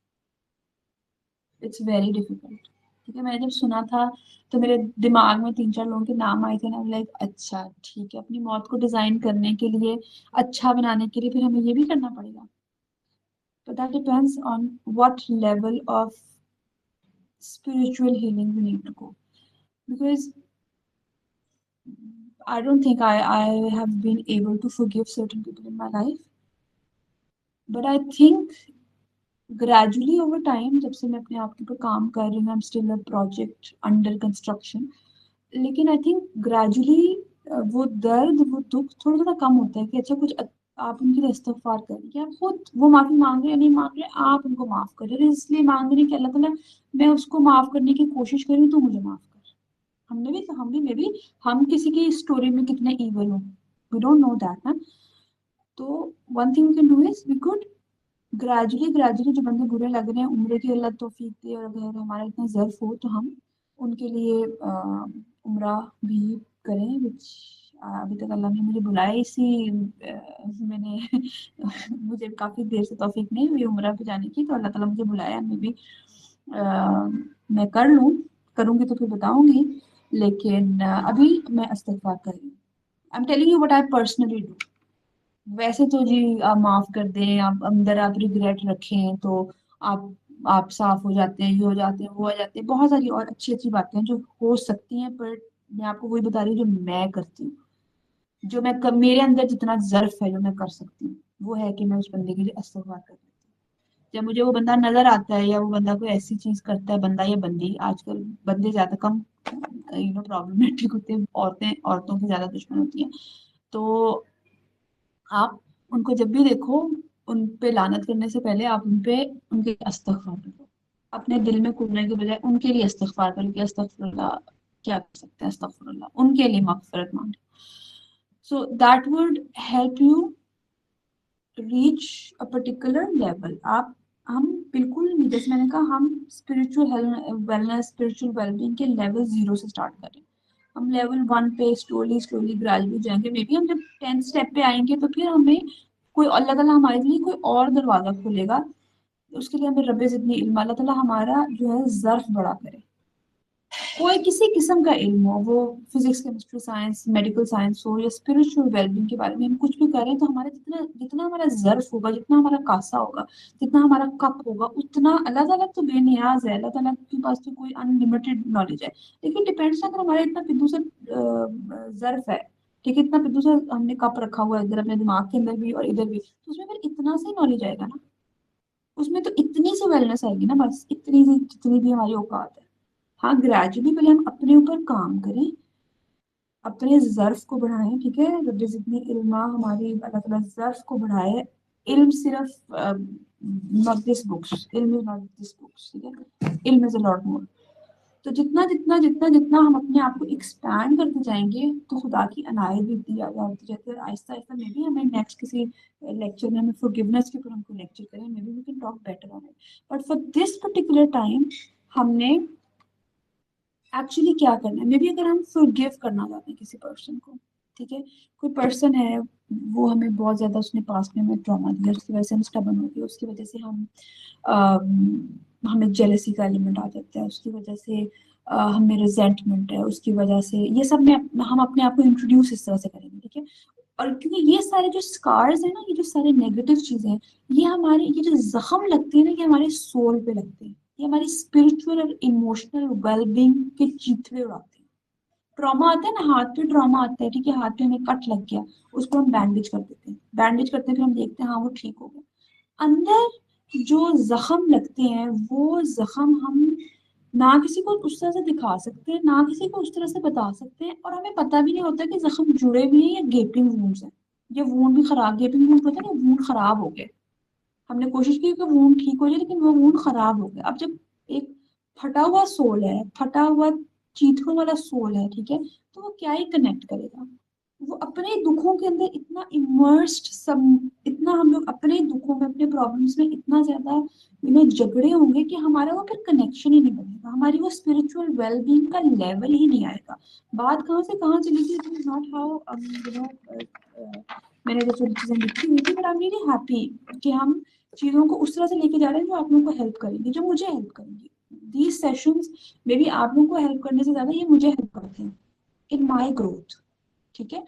इट्स वेरी डिफिकल्ट, ठीक है, मैंने जब सुना था तो मेरे दिमाग में 3-4 लोगों के नाम आए थे ना, लाइक अच्छा ठीक है, अपनी मौत को डिजाइन करने के लिए, अच्छा बनाने के लिए फिर हमें ये भी करना पड़ेगा, but that depends on what level of spiritual healing we need to go, because I don't think I have been able to forgive certain people in my life, but I think gradually over time, जब से मैं अपने आप के ऊपर काम कर रही हूँ, I'm still a project under construction, लेकिन I think gradually वो दर्द, वो दुख थोड़ा थोड़ा कम होता है कि अच्छा कुछ आप उनके लिए इस्तगफार करें कि आप खुद, वो माफी मांग रहे हैं नहीं मांग रहे, आप उनको माफ करें, इसलिए मांग रहे हैं कि अल्लाह ताला मैं उसको माफ करने की कोशिश करूँ तो मुझे माफ कर। हम किसी की स्टोरी में कितने ईवल हो, वी डोंट नो दैट ना। तो one thing we can do is we could gradually जो बंदे बुरे लग रहे हैं, उम्र की अल्लाह तौफीक दे, और अगर हमारा इतना ज़र्फ हो तो हम उनके लिए उम्रा भी करें, विच अभी तक अल्लाह ने मुझे बुलाया इसी मैंने मुझे काफ़ी देर से तौफीक नहीं हुई उम्रा पे जाने की, तो अल्लाह ताला मुझे बुलाया, मैं भी मैं करूँगी तो फिर बताऊँगी, लेकिन अभी मैं इस्तिग़फ़ार कर रही हूँ। I am telling you what I personally do. वैसे तो जी आप माफ कर दें, आप अंदर आप रिग्रेट रखें तो आप साफ हो जाते हैं, ये हो जाते हैं, वो हो जाते हैं, बहुत सारी और अच्छी-अच्छी बातें हैं जो हो सकती हैं, पर मैं आपको वही बता रही हूँ जो मैं करती हूँ। जो मैं क मेरे अंदर जितना ज़र्फ़ है जो मैं कर सकती हूँ, वो है कि मैं उस बंदे के लिए इस्तिग़फ़ार कर लेती हूँ। जब मुझे वो बंदा नज़र आता है या वो बंदा कोई ऐसी चीज़ करता है, बंदा या बंदी, आजकल बंदे ज़्यादा कम प्रॉब्लमेटिक होते हैं, औरतें औरतों की ज़्यादा दुश्मन होती हैं। तो आप उनको जब भी देखो, उन पे लानत करने से पहले आप उनके इस्तिग़फ़ार करो। अपने दिल में कूदने के बजाय उनके लिए इस्तिग़फ़ार करो कि अस्तगफुरुल्लाह, क्या कर सकते हैं, अस्तगफुरुल्लाह, उनके लिए मग़फ़िरत माँगे। So that would help you reach a particular level. आप हम बिल्कुल नहीं, जैसे मैंने कहा, हम स्पिरिचुअल वेलनेस, स्पिरिचुअल वेलबीइंग के लेवल 0 से स्टार्ट कर रहे हैं। हम लेवल 1 पे स्लोली ग्रेजुअली जाएँगे। मे बी हम जब 10th स्टेप पे आएँगे तो फिर हमें कोई अल्लाह ताला हमारे लिए कोई और दरवाज़ा खोलेगा। उसके लिए हमें रब्बे ज़िदनी इल्मा, अल्लाह ताला हमारा जो है ज़र्फ़ बड़ा करे। कोई किसी किस्म का इल्म हो, वो physics, chemistry, science, medical science हो या स्पिरिचुअल वेलबीइंग के बारे में हम कुछ भी करें, तो हमारा जितना जितना हमारा ज़र्फ़ होगा, जितना हमारा कासा होगा, जितना हमारा कप होगा, उतना अल्लाह ताला तो बेनियाज़ है, अल्लाह ताला के पास तो कोई अनलिमिटेड नॉलेज है। लेकिन डिपेंड्स अगर हमारा इतना पिद्दू सा ज़र्फ़ है, ठीक है, इतना पिद्दू सा हमने कप रखा हुआ है इधर अपने दिमाग के अंदर भी और इधर भी, तो उसमें फिर इतना सा ही नॉलेज आएगा ना, उसमें तो इतनी सी वेलनेस आएगी ना, बस इतनी सी जितनी भी हमारी औकात है। हाँ, ग्रेजुअली पहले हम अपने ऊपर काम करें, अपने ज़र्फ़ को बढ़ाएँ, ठीक है? रब्बे ज़िदनी इल्मा, हमारी अल्लाह ताला ज़र्फ़ को बढ़ाए। इल्म सिर्फ़ नॉट दिस बुक्स, इल्म इज़ नॉट दिस बुक्स, ठीक है? इल्म इज़ अ लॉट मोर। तो जितना हम अपने आप को एक्सपैंड करते जाएँगे, तो खुदा की अनायत भी इतनी ज़्यादा होती जाती है, और आहिस्ता-आहिस्ता मे बी हमें नेक्स्ट किसी लेक्चर में हमें फॉरगिवनेस के ऊपर हमको लेक्चर करें, maybe we can talk better on it. But for this particular time हमने एक्चुअली क्या करना है, मे बी अगर हम फॉरगिव करना चाहते हैं किसी पर्सन को, ठीक है? कोई पर्सन है, वो हमें बहुत ज़्यादा उसने पास्ट में हमें ट्रॉमा दिया, उसकी वजह से हम स्टबर्न हो गए, उसकी वजह से हमें जेलसी का एलिमेंट आ जाता है, उसकी वजह से हमें रिजेंटमेंट है, उसकी वजह से ये सब में हम अपने आप को इंट्रोड्यूस इस तरह से करेंगे, ठीक है? और क्योंकि ये सारे जो स्कार्स हैं ना, ये जो सारे नेगेटिव चीज़ें हैं, ये जो ज़ख्म लगते हैं ना, ये हमारे सोल पे लगते हैं, ये हमारी स्पिरिचुअल और इमोशनल वेलबींग के चीथड़े उड़ाते हैं। ट्रॉमा आता है ना, हाथ पे ट्रॉमा आता है, ठीक है, हाथ पे हमें कट लग गया, उसको हम बैंडेज कर देते हैं, बैंडेज करते हैं, फिर हम देखते हैं हाँ वो ठीक हो गया। अंदर जो जख्म लगते हैं, वो जख्म हम ना किसी को उस तरह से दिखा सकते हैं, ना किसी को उस तरह से बता सकते हैं, और हमें पता भी नहीं होता कि जख्म जुड़े भी हैं या गेपिंग वूंड्स हैं। ये वूंड भी खराब, गेपिंग वूंड होता है ना, वूंड खराब हो गए, हमने कोशिश की कि वूंड ठीक हो जाए, लेकिन वो वूंड खराब हो गया। अब जब एक फटा हुआ सोल है, फटा हुआ चीथड़ों वाला सोल है, ठीक है, तो वो क्या ही कनेक्ट करेगा? वो अपने दुखों के अंदर इतना इमर्स्ड, सब इतना हम लोग अपने दुखों में, अपने प्रॉब्लम्स में इतना ज्यादा झगड़े होंगे कि हमारा वो फिर कनेक्शन ही नहीं बनेगा, हमारी वो स्पिरिचुअल वेलबींग का लेवल ही नहीं आएगा। बात कहाँ से कहाँ चली गई, इट इज नॉट हाउ मैंने जो थोड़ी चीजें लिखी हुई थी, but I am really happy कि हम चीज़ों को उस तरह से लेके जा रहे हैं जो आप लोगों को हेल्प करेंगे, जो मुझे हेल्प करेंगी। दीज सेशंस मे बी आप लोगों को हेल्प करने से ज़्यादा ये मुझे हेल्प करते हैं इन माय ग्रोथ, ठीक है?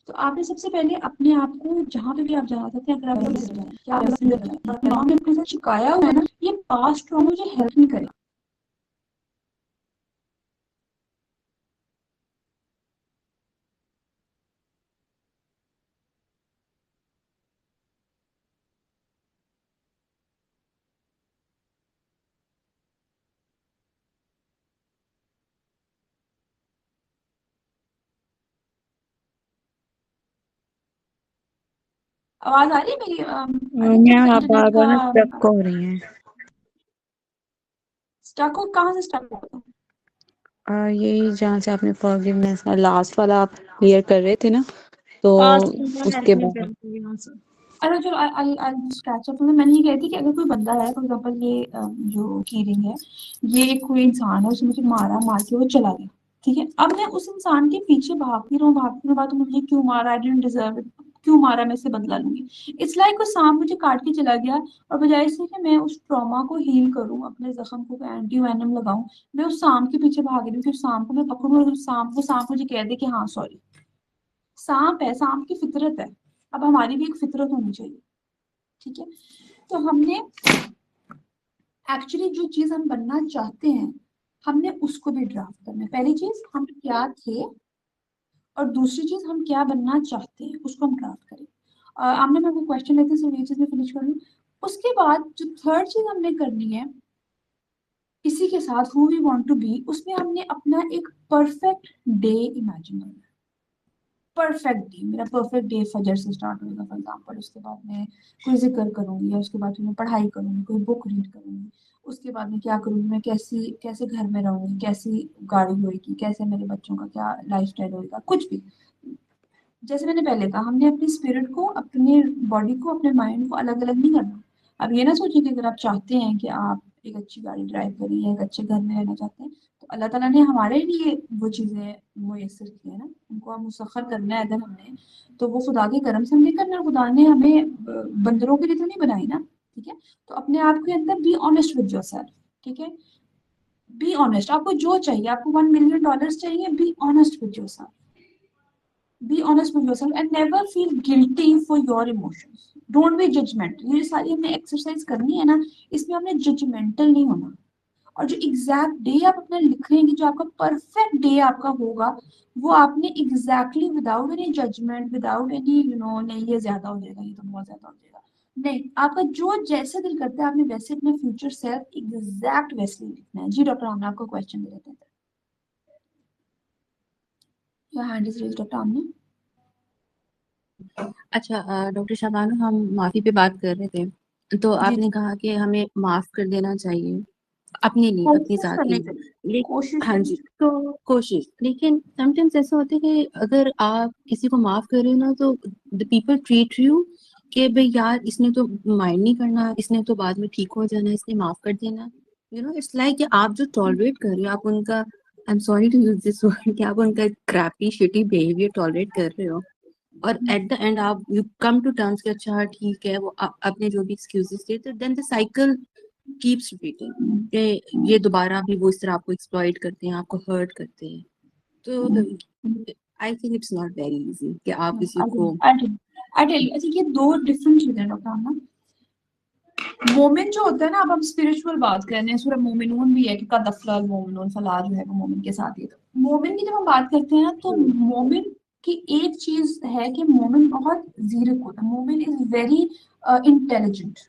तो आपने सबसे पहले अपने आप को जहाँ पे भी आप जा सकते हैं, अगर आप क्या आपने अपने साथ चिपकाया हुआ है ना, ये पास्ट ट्रॉमा मुझे हेल्प नहीं करेगा। आवाज आ रही है मेरी? आई थिंक यहाँ आप इंटरनेट बार बार ना का स्टक हो रही हैं। स्टक हो, कहाँ से स्टक हो? यही जहाँ से आपने फॉरगिवनेस का लास्ट वाला आप क्लियर कर रहे थे ना, तो उसके बाद अरे चलो आई जस्ट कैच अप। मैंने ये कही थी कि अगर कोई बंदा है, फॉर एग्जांपल ये जो कीरिंग है, ये कोई इंसान है, उसने मुझे मार के वो चला गया, ठीक है। अब मैं उस इंसान के पीछे भागती रहूं बात, मुझे क्यों मारा, आई डिडंट डिजर्व इट, क्यों मारा, मैं इससे बदला लूंगी। इट्स लाइक कोई सांप मुझे काट के चला गया, और बजाय इससे कि मैं उस ट्रॉमा को हील करूं, अपने जख्म को एंटी वेनम लगाऊं, मैं उस सांप के पीछे भाग रही हूँ कि उस सांप को मैं पकड़ूं, और सांप मुझे कह दे कि हाँ सॉरी। सांप है, सांप की फितरत है, अब हमारी भी एक फितरत होनी चाहिए, ठीक है। तो हमने एक्चुअली जो चीज हम बनना चाहते हैं, हमने उसको भी ड्राफ्ट करना है। पहली चीज हम क्या थे, और दूसरी चीज हम क्या बनना चाहते हैं, उसको हम ड्राफ्ट करें। आमने मैं वो क्वेश्चन लेती हूँ, ये चीज में फिनिश कर लूँ। उसके बाद जो थर्ड चीज हमने करनी है, इसी के साथ who we want to be, उसमें हमने अपना एक परफेक्ट डे इमेजिन करना है। परफेक्ट डे, मेरा परफेक्ट डे फजर से स्टार्ट होगा फॉर एग्जांपल, उसके बाद मैं कोई जिक्र करूंगी, या उसके बाद मैं पढ़ाई करूंगी, कोई बुक रीड करूंगी, उसके बाद मैं क्या करूंगी, मैं कैसे घर में रहूंगी, कैसी गाड़ी होगी, कैसे मेरे बच्चों का क्या लाइफस्टाइल होगा, कुछ भी। जैसे मैंने पहले कहा, हमने अपनी स्पिरिट को, अपने बॉडी को, अपने माइंड को अलग अलग नहीं करना। अब ये ना सोचिए कि अगर आप चाहते हैं कि आप एक अच्छी गाड़ी ड्राइव करिए, या एक अच्छे घर में रहना चाहते हैं, तो अल्लाह ताला ने हमारे लिए वो चीज़ें मुयस्सर की है ना, उनको हम मुसख्खर करना है अगर हमने, तो वो खुदा के करम से हमने करना है। खुदा ने हमें बंदरों के लिए तो नहीं बनाई ना, ठीक है। तो अपने आप के अंदर बी ऑनेस्ट विद योरसेल्फ, ठीक है। बी ऑनेस्ट, आपको जो चाहिए, आपको $1 मिलियन चाहिए, be honest with yourself, be honest with yourself and never feel guilty for your emotions. Don't be judgmental. ये सारी हमें एक्सरसाइज करनी है ना, इसमें हमने जजमेंटल नहीं होना। और जो एग्जैक्ट डे आप अपना लिख रहे हैं कि जो आपका परफेक्ट डे आपका होगा, वो आपने exactly without any judgment, without any नहीं ये ज्यादा हो जाएगा, ये तो बहुत ज्यादा हो जाएगा, नहीं, आपका जो जैसे दिल करता है आपने वैसे अपने फ्यूचर सेल्फ एग्जैक्ट वैसे ही लिखना है। जी डॉक्टर, हमने आपको क्वेश्चन दे देते हैं। Your hand is raised doctor आमने। अच्छा डॉक्टर शाबानो, हम माफी पे बात कर रहे थे, तो जी आपने कहा कि हमें माफ कर देना चाहिए अपने लिए, अपनी कोशिश जात के करनी लिए। चाहिए, लेकिन कोशिश हाँ करनी जी, चाहिए। तो कोशिश, लेकिन समटाइम्स ऐसा होता है कि अगर आप किसी को माफ कर रहे हो ना, तो द पीपल ट्रीट यू कि भाई यार इसने तो माइंड नहीं करना, इसने तो बाद में ठीक हो जाना, इसने माफ कर देना। इट्स लाइक आप जो टॉलरेट कर रहे हो, आप उनका, I am sorry to use this word, कि आप उनका क्रैपी शिटी बिहेवियर टॉलरेट कर रहे हो, और एट द एंड आप यू कम टू टर्म्स कि अच्छा ठीक है, वो अपने जो भी एक्सक्यूजेस थे, तो then the cycle keeps repeating कि ये दोबारा भी वो इस तरह आपको एक्सप्लॉइट करते हैं, आपको हर्ट करते हैं। तो I think it's not very easy कि आप किसी को अच्छा, ये दो डिफरेंट चीजें हैं डॉक्टर ना। मोमिन जो होता है ना, अब हम स्पिरिचुअल बात कर रहे हैं, सूरह मोमिनून भी है कि कद अफलल मोमिनून, फलाह जो है वो मोमिन के साथ ही। तो मोमिन की जब हम बात करते हैं ना, तो मोमिन की एक चीज है कि मोमिन बहुत जीरक होता है, मोमिन इज वेरी इंटेलिजेंट,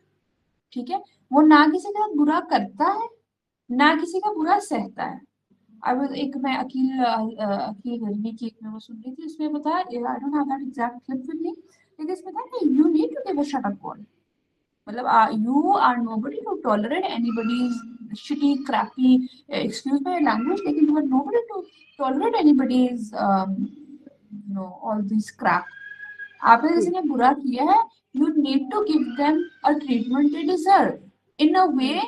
ठीक है। वो ना किसी का बुरा करता है, ना किसी का बुरा सहता है। अब एक मैं अकील गजनी की एक मैं वो सुन रही थी, उसमें बताया, I don't have that exact clip with me, लेकिन इसमें था कि you need to give a shut up call. मतलब you are nobody to tolerate anybody's shitty, crappy, excuse my language, लेकिन you are nobody to tolerate anybody's all this crap. आपने किसी ने बुरा किया है, you need to give them a treatment they deserve in a way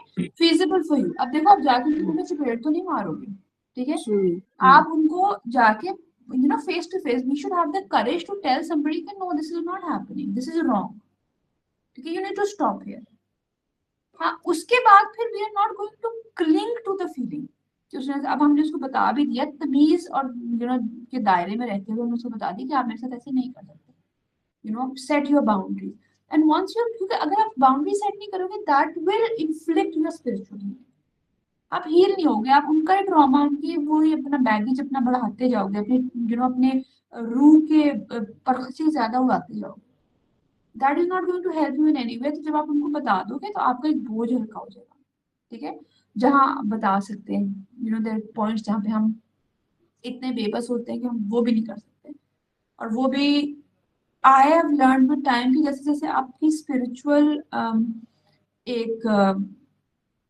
feasible for you. अब देखो, आप जाके किसी को चपेट तो नहीं मारोगे, ठीक है। आप उनको जाके face to face, we should have the courage to tell somebody that no, this is not happening, this is wrong, ठीक है, you need to stop here. हाँ, उसके बाद फिर we are not going to cling to the feeling कि उसने, अब हमने उसको बता भी दिया, तमीज और के दायरे में रहते हुए हमने उसको बता दिया कि आप मेरे साथ ऐसे नहीं कर सकते, set your boundaries. And once you, क्योंकि अगर आप बाउंड्री सेट नहीं करोगे, that will inflict your spiritual healing. आप हील नहीं होगे, आप उनका ही ट्रॉमा, उनकी वो ही अपना बैगेज अपना बढ़ाते जाओगे, अपने अपने रूह के परखचे ज्यादा उड़ाते जाओगे। That is not going to help you in any way. तो जब आप उनको बता दोगे तो आपका एक बोझ हल्का हो जाएगा, ठीक है। जहाँ बता सकते हैं, देयर पॉइंट्स जहाँ पे हम इतने बेबस होते हैं कि हम वो भी नहीं कर सकते, और वो भी I have learn with time कि जैसे जैसे आपकी स्पिरिचुअल एक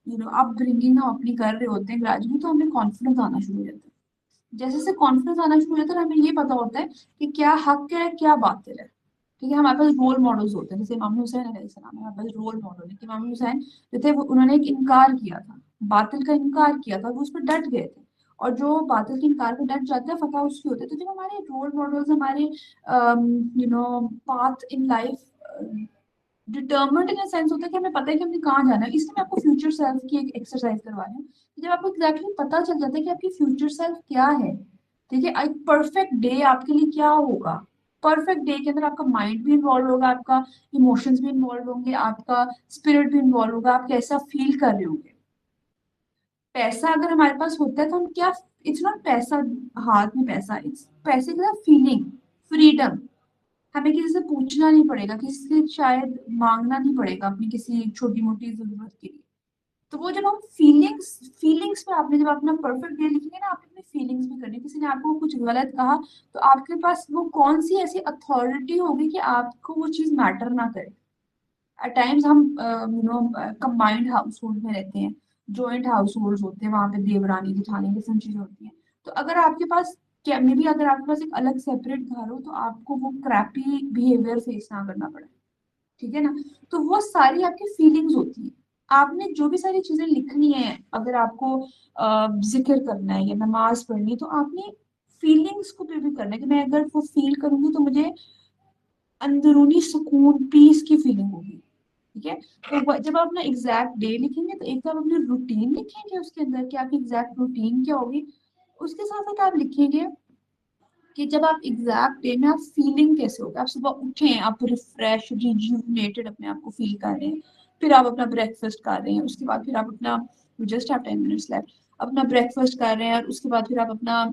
अपब्रिंगिंग हम अपनी कर रहे होते हैं ग्रेजुअली, तो हमें कॉन्फिडेंस आना शुरू हो जाता है। जैसे जैसे कॉन्फिडेंस आना शुरू हो जाता है, हमें ये पता होता है कि क्या हक है क्या बातिल है। ठीक है, हमारे पास रोल मॉडल्स होते हैं, जैसे इमाम हुसैन अलैहिस्सलाम हमारे पास रोल मॉडल है कि इमाम हुसैन जो थे उन्होंने एक इनकार किया था, बातिल का इनकार किया था, वो उस पर डट गए थे। और जो बातिल के इनकार पे डट जाते हैं फतह उसकी होती है। तो जब हमारे रोल मॉडल्स हमारे path in life determined in a sense होता है कि हमें पता है कि हमने कहाँ जाना है। इसलिए मैं आपको फ्यूचर सेल्फ की एक एक्सरसाइज करवा रही हूँ। जब आपको एग्जैक्टली पता चल जाता है कि आपकी फ्यूचर सेल्फ क्या है, ठीक है, एक परफेक्ट डे आपके लिए क्या होगा। परफेक्ट डे के अंदर आपका माइंड भी इन्वॉल्व होगा, आपका इमोशंस भी इन्वॉल्व होंगे, आपका स्पिरिट भी इन्वॉल्व होगा, आप कैसा फील कर रहे होंगे। पैसा अगर हमारे पास होता है तो हम क्या, इट्स नॉट पैसा, हाथ में पैसा, इट्स पैसे के साथ फीलिंग, फ्रीडम। हमें किसी से पूछना नहीं पड़ेगा, किसी से शायद मांगना नहीं पड़ेगा अपनी किसी छोटी मोटी जरूरत के लिए। तो वो जब हम फीलिंग्स पे आपने जब अपना परफेक्ट डे लिखेंगे ना, आपने अपनी फीलिंग्स भी करनी। किसी ने आपको कुछ गलत कहा तो आपके पास वो कौन सी ऐसी अथॉरिटी होगी कि आपको वो चीज मैटर ना करे। एट टाइम्स हम कंबाइंड हाउस होल्ड में रहते हैं, जॉइंट हाउस होल्ड होते हैं, वहां पे देवरानी जेठानी डिफरेंट चीजें होती हैं। तो अगर आपके पास क्या मे बी अगर आपके पास एक अलग सेपरेट घर हो तो आपको वो क्रैपी बिहेवियर फेस ना करना पड़े। ठीक है ना। तो वो सारी आपकी फीलिंग्स होती है। आपने जो भी सारी चीजें लिखनी है, अगर आपको जिक्र करना है या नमाज पढ़नी है, तो आपने फीलिंग्स को भी करना है कि मैं अगर वो फील करूंगी तो मुझे अंदरूनी सुकून पीस की फीलिंग होगी। ठीक है। तो जब आप अपना एग्जैक्ट डे लिखेंगे तो एक तो आप अपनी रूटीन लिखेंगे उसके अंदर कि आपकी एग्जैक्ट रूटीन क्या होगी। उसके साथ साथ आप लिखेंगे कि जब आप एग्जैक्ट डे में आप फीलिंग कैसे होगा। आप सुबह उठे हैं, आप रिफ्रेश रिज्यूनेटेड अपने आप को फील कर रहे हैं, फिर आप अपना ब्रेकफास्ट कर रहे हैं, उसके बाद फिर आप अपना जस्ट हैव 10 मिनट्स लेफ्ट, अपना ब्रेकफास्ट कर रहे हैं, और उसके बाद फिर आप अपना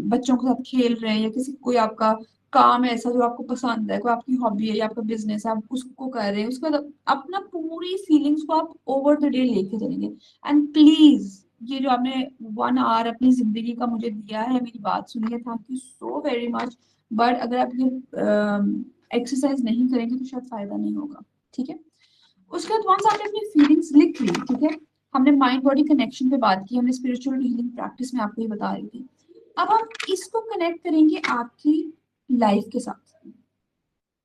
बच्चों के साथ खेल रहे हैं, या किसी कोई आपका काम है ऐसा जो आपको पसंद है, कोई आपकी हॉबी है या आपका बिजनेस है, आप उसको कर रहे हैं। उसके बाद अपना पूरी फीलिंग्स को आप ओवर द डे लेके चलेंगे। एंड प्लीज ये जो आपने 1 आवर अपनी जिंदगी का मुझे दिया है मेरी बात सुनिए, thank you so very much. But अगर आप ये एक्सरसाइज नहीं करेंगे तो शायद फायदा नहीं होगा। ठीक है। उसके बाद वंस आपने अपनी फीलिंग्स लिख ली, ठीक है, हमने माइंड बॉडी कनेक्शन पे बात की, हमने स्पिरिचुअल हीलिंग प्रैक्टिस में आपको ये बता रही थी। अब हम इसको कनेक्ट करेंगे आपकी लाइफ के साथ।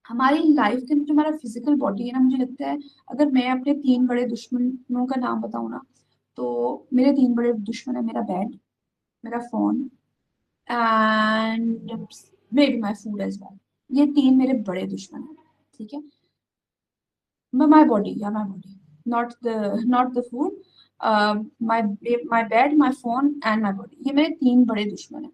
हमारी लाइफ के अंदर जो हमारा फिजिकल बॉडी है ना, मुझे लगता है अगर मैं अपने 3 बड़े दुश्मनों का नाम बताऊं ना, तो मेरे 3 बड़े दुश्मन है, मेरा बेड, मेरा phone, and maybe my food as well. ये 3 मेरे बड़े दुश्मन हैं। ठीक है। माई बॉडी, या my body, not the food, my my bed, my phone and my body, ये मेरे 3 बड़े दुश्मन हैं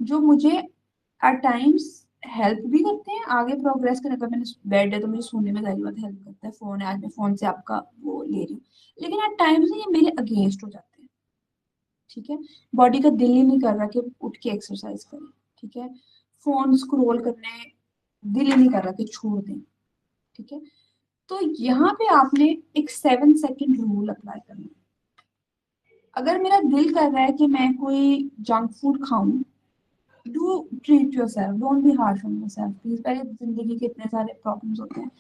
जो मुझे एट टाइम्स हेल्प भी करते हैं आगे प्रोग्रेस करने। अगर मैंने बेड है तो मुझे सोने में जारी बात हेल्प करता है, फोन है आज मैं फोन से आपका वो ले रही हूँ, लेकिन एट टाइम्स ये मेरे अगेंस्ट हो जाते हैं। ठीक है। बॉडी का दिल ही नहीं कर रहा कि उठ के एक्सरसाइज करें। ठीक है। फोन स्क्रॉल करने दिल ही नहीं कर रहा कि छोड़ दें। ठीक है। तो यहाँ पे आपने एक 7 सेकेंड रूल अप्लाई करना है। अगर मेरा दिल कर रहा है कि मैं कोई जंक फूड खाऊं, do treat yourself, don't be harsh on yourself please. पहले जिंदगी के इतने सारे प्रॉब्लम्स होते हैं,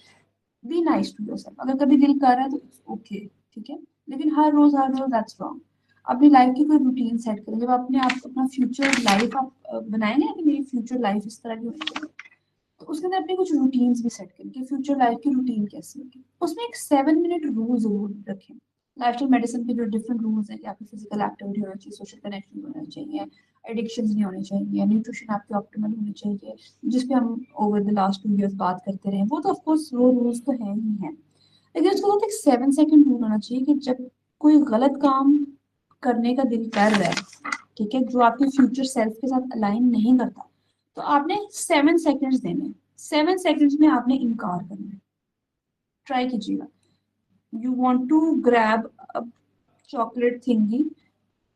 बी नाइस टू योरसेल्फ। अगर कभी दिल कर रहा है तो इट्स ओके। ठीक है। लेकिन हर रोज दैट्स रॉन्ग। अपनी लाइफ की कोई रूटीन सेट करें। जब आपने आप अपना फ्यूचर लाइफ आप बनाएंगे ना कि मेरी फ्यूचर लाइफ इस तरह की होनी चाहिए, तो उसके अंदर अपने कुछ रूटीन्स भी सेट करें कि फ्यूचर लाइफ की रूटीन कैसी होगी। उसमें एक 7 मिनट रूल जरूर रखें। लाइफस्टाइल मेडिसिन के जो डिफरेंट रूल्स हैं कि आपकी फिजिकल एक्टिविटी होना चाहिए, सोशल कनेक्शन होना चाहिए, एडिक्शन नहीं होने चाहिए, न्यूट्रिशन आपके ऑप्टिमल होनी चाहिए, जिसपे हम ओवर द लास्ट 2 years बात करते रहे, वो तो ऑफकोर्स वो रूल्स तो है ही है। लेकिन उसके साथ एक 7 सेकेंड रूल होना चाहिए कि जब कोई गलत काम करने का दिल कर रहा है, ठीक है, जो आपके फ्यूचर सेल्फ के साथ अलाइन नहीं करता, तो आपने 7 सेकेंड्स देने। 7 सेकेंड्स में आपने इनकार करना है। ट्राई कीजिएगा। You want to grab chocolate thingy,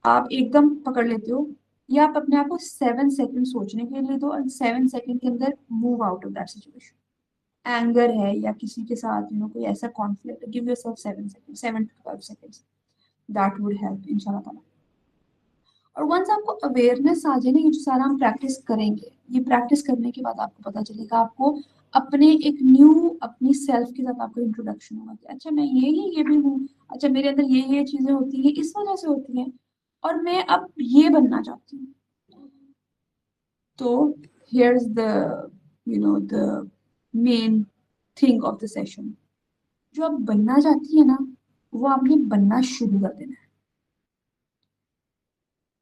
आप एकदम पकड़ लेते हो, या आप अपने आप को 7 सेकेंड सोचने के लिए दो, और 7 सेकेंड के अंदर move out of that situation. Anger है या किसी के साथ कोई ऐसा conflict, give yourself 7 second, 7 to 12 seconds, that would help इंशाल्लाह ताला। और वंस आपको अवेयरनेस आ जाए ना, ये जो सारा हम प्रैक्टिस करेंगे, ये प्रैक्टिस करने के बाद आपको पता चलेगा आपको अपने एक न्यू अपनी सेल्फ के साथ आपका इंट्रोडक्शन होगा कि अच्छा मैं ये भी हूँ, अच्छा मेरे अंदर ये चीजें होती हैं, इस वजह से होती हैं, और मैं अब ये बनना चाहती हूँ। तो here's the the main thing of the session, जो आप बनना चाहती है ना वो आपने बनना शुरू कर देना है।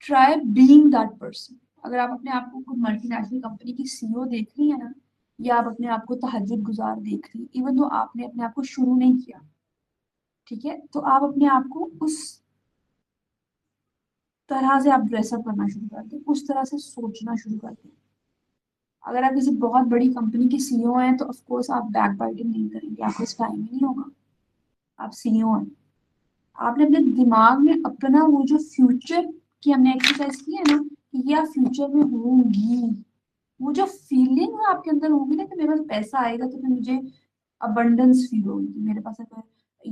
Try being that person. अगर आप अपने आप को कोई मल्टीनेशनल कंपनी की सीईओ देख रही है ना, या आप अपने आप को तहज्जुद गुजार देख रही, इवन तो आपने अपने आप को शुरू नहीं किया, ठीक है, तो आप अपने आप को उस तरह से आप ड्रेसअप करना शुरू कर दें, उस तरह से सोचना शुरू कर दें। अगर आप किसी बहुत बड़ी कंपनी के सीईओ हैं तो ऑफ कोर्स आप बैक बाइटिंग नहीं करेंगे, आपको इस टाइम ही नहीं होगा, आप सीईओ हैं। आपने अपने दिमाग में अपना वो जो फ्यूचर की हमने एक्सरसाइज की है ना कि ये आप फ्यूचर में होंगी, वो जो फीलिंग आपके अंदर होगी ना कि मेरे पास पैसा आएगा तो फिर मुझे अबंडेंस फील होगी, मेरे पास अगर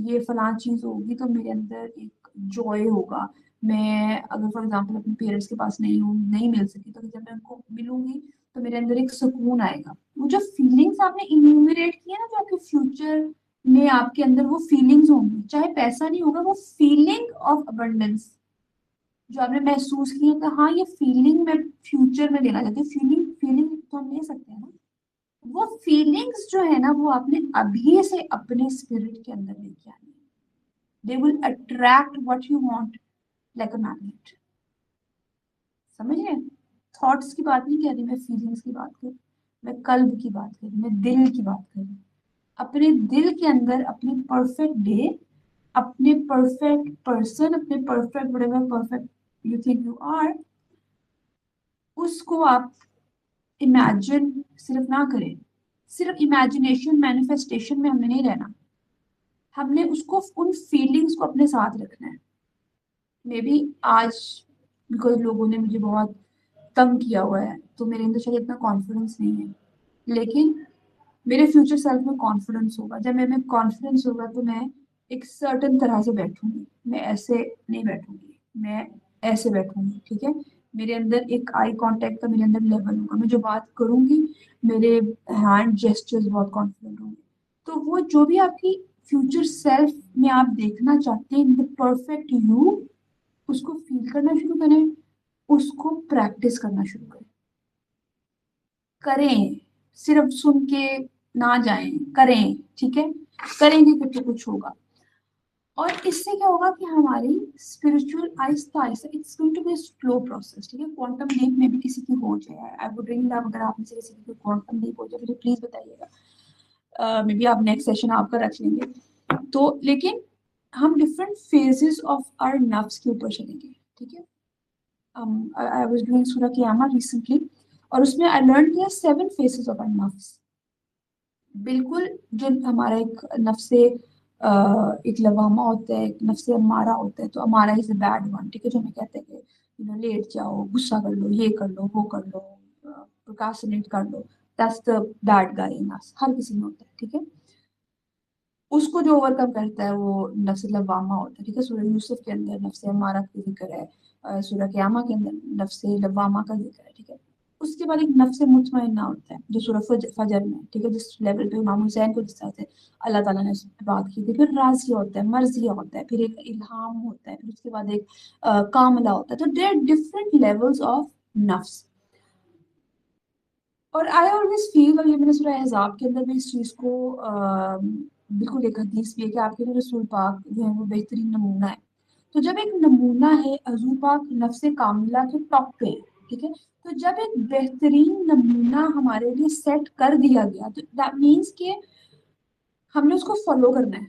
ये फलां चीज होगी तो मेरे अंदर एक जॉय होगा। मैं अगर फॉर एग्जांपल अपने पेरेंट्स के पास नहीं हूँ, नहीं मिल सकी, तो जब मैं उनको मिलूंगी तो मेरे अंदर एक सुकून आएगा। वो जो फीलिंग्स आपने इन्यूमरेट किया ना, जो आपके फ्यूचर में आपके अंदर वो फीलिंग्स होंगी, चाहे पैसा नहीं होगा, वो फीलिंग ऑफ अबंडेंस जो आपने महसूस की है कि हाँ ये फीलिंग मैं फ्यूचर में लेना चाहती हूँ, फीलिंग फीलिंग तो हम ले सकते हैं ना, वो फीलिंग्स जो है ना वो आपने अभी से अपने स्पिरिट के अंदर लेके आनी है। They will attract what you want like a magnet. समझिए, थॉट्स की बात नहीं कर रही मैं, फीलिंग्स की बात कर रही, मैं कल्ब की बात कर रही, मैं दिल की बात कर रही। अपने दिल के अंदर अपनी परफेक्ट डे, अपने परफेक्ट पर्सन, अपने perfect whatever perfect you think you are, उसको आप इमेजिन सिर्फ ना करें। सिर्फ इमेजिनेशन मैनिफेस्टेशन में हमें नहीं रहना, हमने उसको उन फीलिंग्स को अपने साथ रखना है। मे बी आज बिकॉज लोगों ने मुझे बहुत तंग किया हुआ है तो मेरे अंदर शायद इतना कॉन्फिडेंस नहीं है, लेकिन मेरे फ्यूचर सेल्फ में कॉन्फिडेंस होगा। जब मेरे में कॉन्फिडेंस होगा तो मैं एक सर्टन तरह से बैठूंगी, मैं ऐसे नहीं बैठूंगी, मैं ऐसे बैठूंगी, ठीक है। मेरे अंदर एक आई कांटेक्ट का मेरे अंदर लेवल होगा, मैं जो बात करूंगी मेरे हैंड जेस्चर्स बहुत कॉन्फिडेंट होंगे। तो वो जो भी आपकी फ्यूचर सेल्फ में आप देखना चाहते हैं द परफेक्ट यू, उसको फील करना शुरू करें, उसको प्रैक्टिस करना शुरू करें। करें, सिर्फ सुन के ना जाएं, करें, ठीक है, करेंगे तो कुछ होगा। और इससे क्या होगा कि हमारी स्पिरिचुअल आहिस्ता आहिस्ता, it's going to be slow process, ठीक है। क्वांटम लीप में भी किसी की हो जाए, आई वुड रियली लव अगर आप में से किसी की क्वांटम लीप हो जाए मुझे प्लीज बताइएगा, मे बी आप नेक्स्ट सेशन आपका रख लेंगे तो। लेकिन हम डिफरेंट फेजेस ऑफ आवर नफ्स के ऊपर चलेंगे, ठीक है। आई वाज डूइंग सूरह क़यामा रिसेंटली और उसमें I learn there 7 phases of our नफ्स। बिल्कुल जो हमारा एक नफ्से एक लवामा होता है, एक नफ्से अम्मारा होता है, तो Ammara is a bad one, ठीक है, जो हमें कहते हैं कि लेट जाओ, गुस्सा कर लो, ये कर लो, वो कर लो, प्रोक्रास्टिनेट कर लो, दैट्स द बैड गाय इन अस, हर किसी में होता है, ठीक है। उसको जो ओवरकम करता है वो नफ्स लवामा होता है, ठीक है। सूरह यूसुफ के अंदर नफ्स अम्मारा का जिक्र है, सूरह क़यामा के अंदर नफ्स लवामा का जिक्र है, ठीक है। उसके बाद एक नफ्स मुतमइन्ना होता है जो सूरह फजर में, ठीक है, जिस लेवल पे इमाम हुसैन को जिस तरह से अल्लाह ताला ने बात की थी। फिर राज़िया होता है, मर्जिया होता है, फिर एक इल्हाम होता है, फिर उसके बाद एक कामला होता है। तो there are different levels of नफ्स। और आई ऑलवेज फील, और ये मैंने सूरह अहज़ाब के अंदर भी इस चीज़ को बिल्कुल एक हदीस भी है कि आपके लिए रसूल पाक जो है वो बेहतरीन नमूना है। तो जब एक नमूना है, हजूर पाक नफ्से कामिला के टॉप पे है, ठीक है, तो जब एक बेहतरीन नमूना हमारे लिए सेट कर दिया गया तो दैट मीन्स कि हमने उसको फॉलो करना है,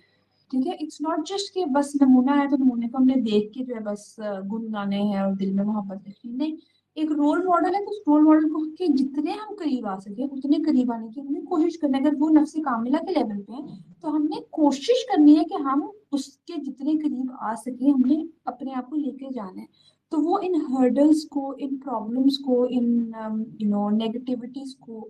ठीक है। इट्स नॉट जस्ट कि बस नमूना है तो नमूने को हमने देख के जो है बस गुन गाने हैं और दिल में मोहब्बत रखनी, नहीं। एक रोल मॉडल है तो उस रोल मॉडल को के जितने हम करीब आ सके उतने करीब आने की हमने कोशिश करनी है। अगर वो नफ्से कामिला के लेवल पे है तो हमने कोशिश करनी है कि हम उसके जितने करीब आ सके, हमने अपने आप को लेके जाना है। तो वो इन हर्डल्स को, इन प्रॉब्लम्स को, इन नेगेटिविटीज को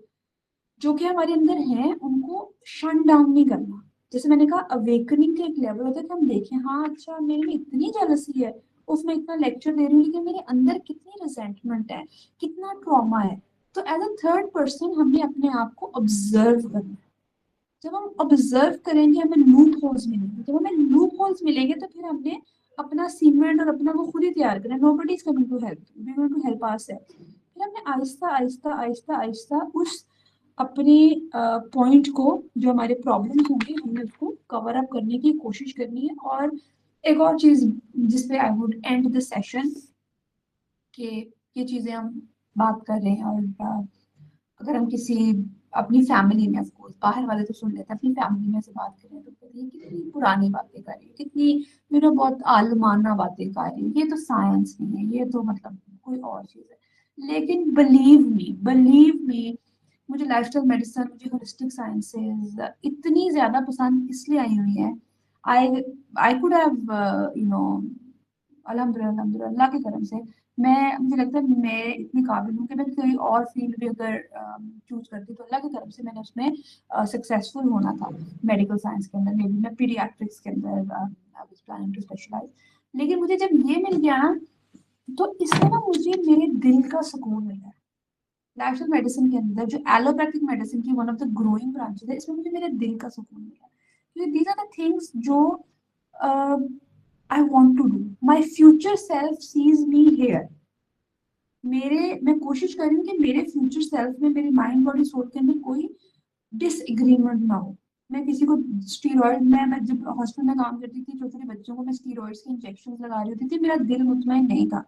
जो कि हमारे अंदर है उनको शट डाउन नहीं करना। जैसे मैंने कहा अवेकनिंग का एक लेवल होता है कि हम देखें हाँ अच्छा मेरे में इतनी जेलसी है, उसमें इतना लेक्चर दे रही हूँ, लेकिन मेरे अंदर कितनी रिजेंटमेंट है, कितना ट्रॉमा है, तो एज अ थर्ड पर्सन हमने अपने आप को ऑब्जर्व करना है। जब हम ऑब्जर्व करेंगे हमें लूप होल्स मिलेंगे, जब हमें लूप होल्स मिलेंगे तो फिर हमने अपना सीमेंट और अपना वो खुद ही तैयार करना है। Nobody is coming to help, we are going to help ourselves. फिर हमने आहिस्ता आहिस्ता आहिस्ता आहिस्ता उस अपने पॉइंट को, जो हमारे प्रॉब्लम्स होंगे, हमने उसको कवर अप करने की कोशिश करनी है। और एक और चीज जिसपे I would and the session, कि ये चीजें हम बात कर रहे हैं, और अगर हम किसी अपनी फैमिली में, ऑफ कोर्स बाहर वाले तो सुन लेते हैं, अपनी फैमिली में से बात करें तो कहते हैं कितनी पुरानी बातें कर रही है, कितनी बहुत आलमाना बातें कर रही है, ये तो साइंस नहीं है, ये तो मतलब कोई और चीज है। लेकिन बिलीव मी मुझे लाइफस्टाइल मेडिसिन, मुझे होलिस्टिक साइंसेज इतनी ज्यादा पसंद इसलिए आई हुई है। आई कुड हैव अल्हम्दुलिल्लाह अल्लाह के करम से मुझे लगता है मैं इतनी काबिल हूँ कि मैं कोई और फील्ड भी अगर चूज करती तो अल्लाह की तरफ से मैंने उसमें सक्सेसफुल होना था। मेडिकल साइंस के अंदर, मे बी मैं पीडियाट्रिक्स के अंदर I was planning to specialise. लेकिन मुझे जब ये मिल गया ना, तो इसमें ना मुझे मेरे दिल का सुकून मिला है। लाइफस्टाइल मेडिसिन के अंदर जो एलोपैथिक मेडिसिन की one of the growing branches है, इसमें मुझे मेरे दिल का सुकून मिला। क्योंकि दीज आर द थिंग्स जो I want to do. My future self sees me here. मैं कोशिश कर रही हूँ कि मेरे फ्यूचर सेल्फ में, मेरे माइंड बॉडी सोल के अंदर कोई डिसएग्रीमेंट ना हो। मैं किसी को स्टीरॉइड, मैं जब हॉस्पिटल में काम करती थी, छोटे छोटे बच्चों को मैं स्टीरॉइड्स के इंजेक्शन लगा रही होती थी, मेरा दिल मुतमईन नहीं था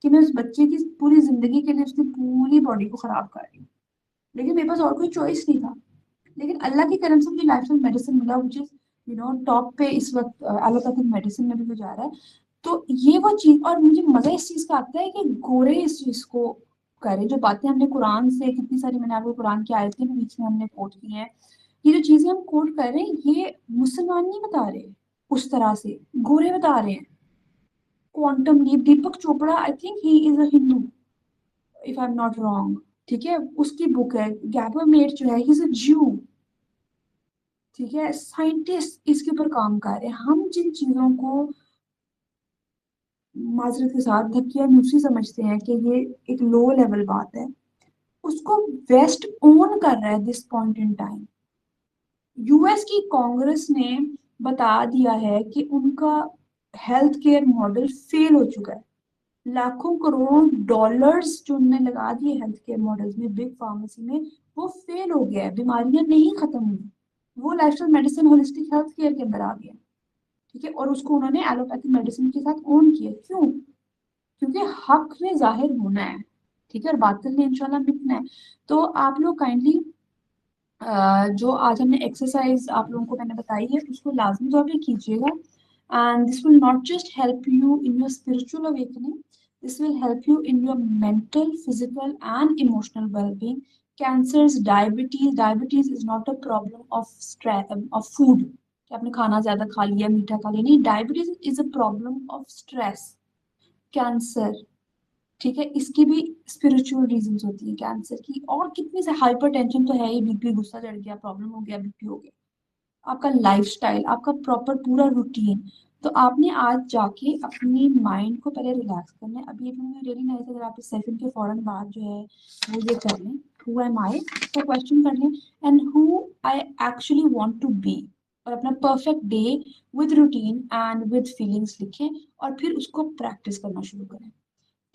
कि मैं उस बच्चे की पूरी जिंदगी के लिए उसकी पूरी बॉडी को खराब कर रही हूँ। लेकिन मेरे पास और कोई चॉइस नहीं था। लेकिन अल्लाह की करम से मुझे लाइफस्टाइल मेडिसिन मिला, विच इज टॉप पे इस वक्त एलोपैथिक मेडिसिन में भी जो जा रहा है। तो ये वो चीज, और मुझे मजा इस चीज का आता है कि गोरे इस चीज को करें। जो बातें हमने कुरान से कितनी सारी, मैंने आपको कुरान की आयतें भी बीच में हमने कोट की हैं, ये जो चीजें हम कोट कर रहे हैं ये मुसलमान नहीं बता रहे, उस तरह से गोरे बता रहे हैं। Quantum leap, Deepak Chopra, I think he is a Hindu if I am not wrong, ठीक है, उसकी बुक है। गैबरमेट जो है, ही इज अ ज्यू, ठीक है, साइंटिस्ट इसके ऊपर काम कर रहे हैं। हम जिन चीजों को माजरत के साथ धक्किया न्यूसी समझते हैं कि ये एक लो लेवल बात है, उसको वेस्ट ओन कर रहा है this point in time. US की कांग्रेस ने बता दिया है कि उनका हेल्थ केयर मॉडल फेल हो चुका है। लाखों करोड़ों डॉलर्स जो उन्होंने लगा दिए हेल्थ केयर मॉडल्स में, बिग फार्मेसी में, वो फेल हो गया है। बीमारियां नहीं खत्म हुई, वो lifestyle medicine holistic health care के अंदर आ गया, ठीक है। और उसको उन्होंने एलोपैथिक मेडिसिन के साथ ओन किया। क्यों? क्योंकि हक ने जाहिर होना है, ठीक है, और बातिल ने इंशाल्लाह मिटना है। तो आप लोग काइंडली जो आज हमने एक्सरसाइज आप लोगों को मैंने बताई है, उसको लाजमी तौर पे कीजिएगा। And this will not just help you in your spiritual awakening, this will help you in your mental, physical and emotional well-being. Cancers, diabetes is not a problem of stress, of food, कि आपने खाना ज्यादा खा लिया, मीठा खा लिया, नहीं, diabetes is a problem of stress. Cancer, ठीक है, इसकी भी स्पिरिचुअल रीजंस होती है कैंसर की। और कितनी से, हाइपरटेंशन तो है ही, बीपी, गुस्सा चढ़ गया, प्रॉब्लम हो गया, बीपी हो गया, आपका लाइफस्टाइल, आपका प्रॉपर पूरा रूटीन। तो आपने आज जाके अपनी माइंड को पहले रिलैक्स करना है। अभी रियली नाइस अगर आप इस सेशन के फौरन बाद जो है वो ये कर लें, हु एम आई, तो क्वेश्चन कर लें, and who I actually want to be, और अपना perfect day with routine and with feelings लिखें, और फिर उसको प्रैक्टिस करना शुरू करें।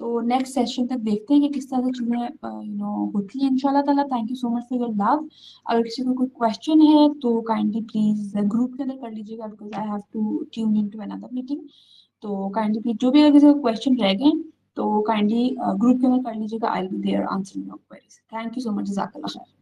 तो नेक्स्ट सेशन तक देखते हैं कि किस तरह से चीज़ें होती हैं इंशाल्लाह ताला। Thank you so much for your love. अगर किसी को कोई क्वेश्चन है तो काइंडली प्लीज ग्रुप के अंदर कर लीजिएगा, because I have to tune in to another meeting. तो काइंडली प्लीज, जो भी अगर किसी को क्वेश्चन रह गए तो काइंडली ग्रुप के अंदर कर लीजिएगा। I will be there answering your queries. Thank you so much, जज़ाकल्लाह खैर।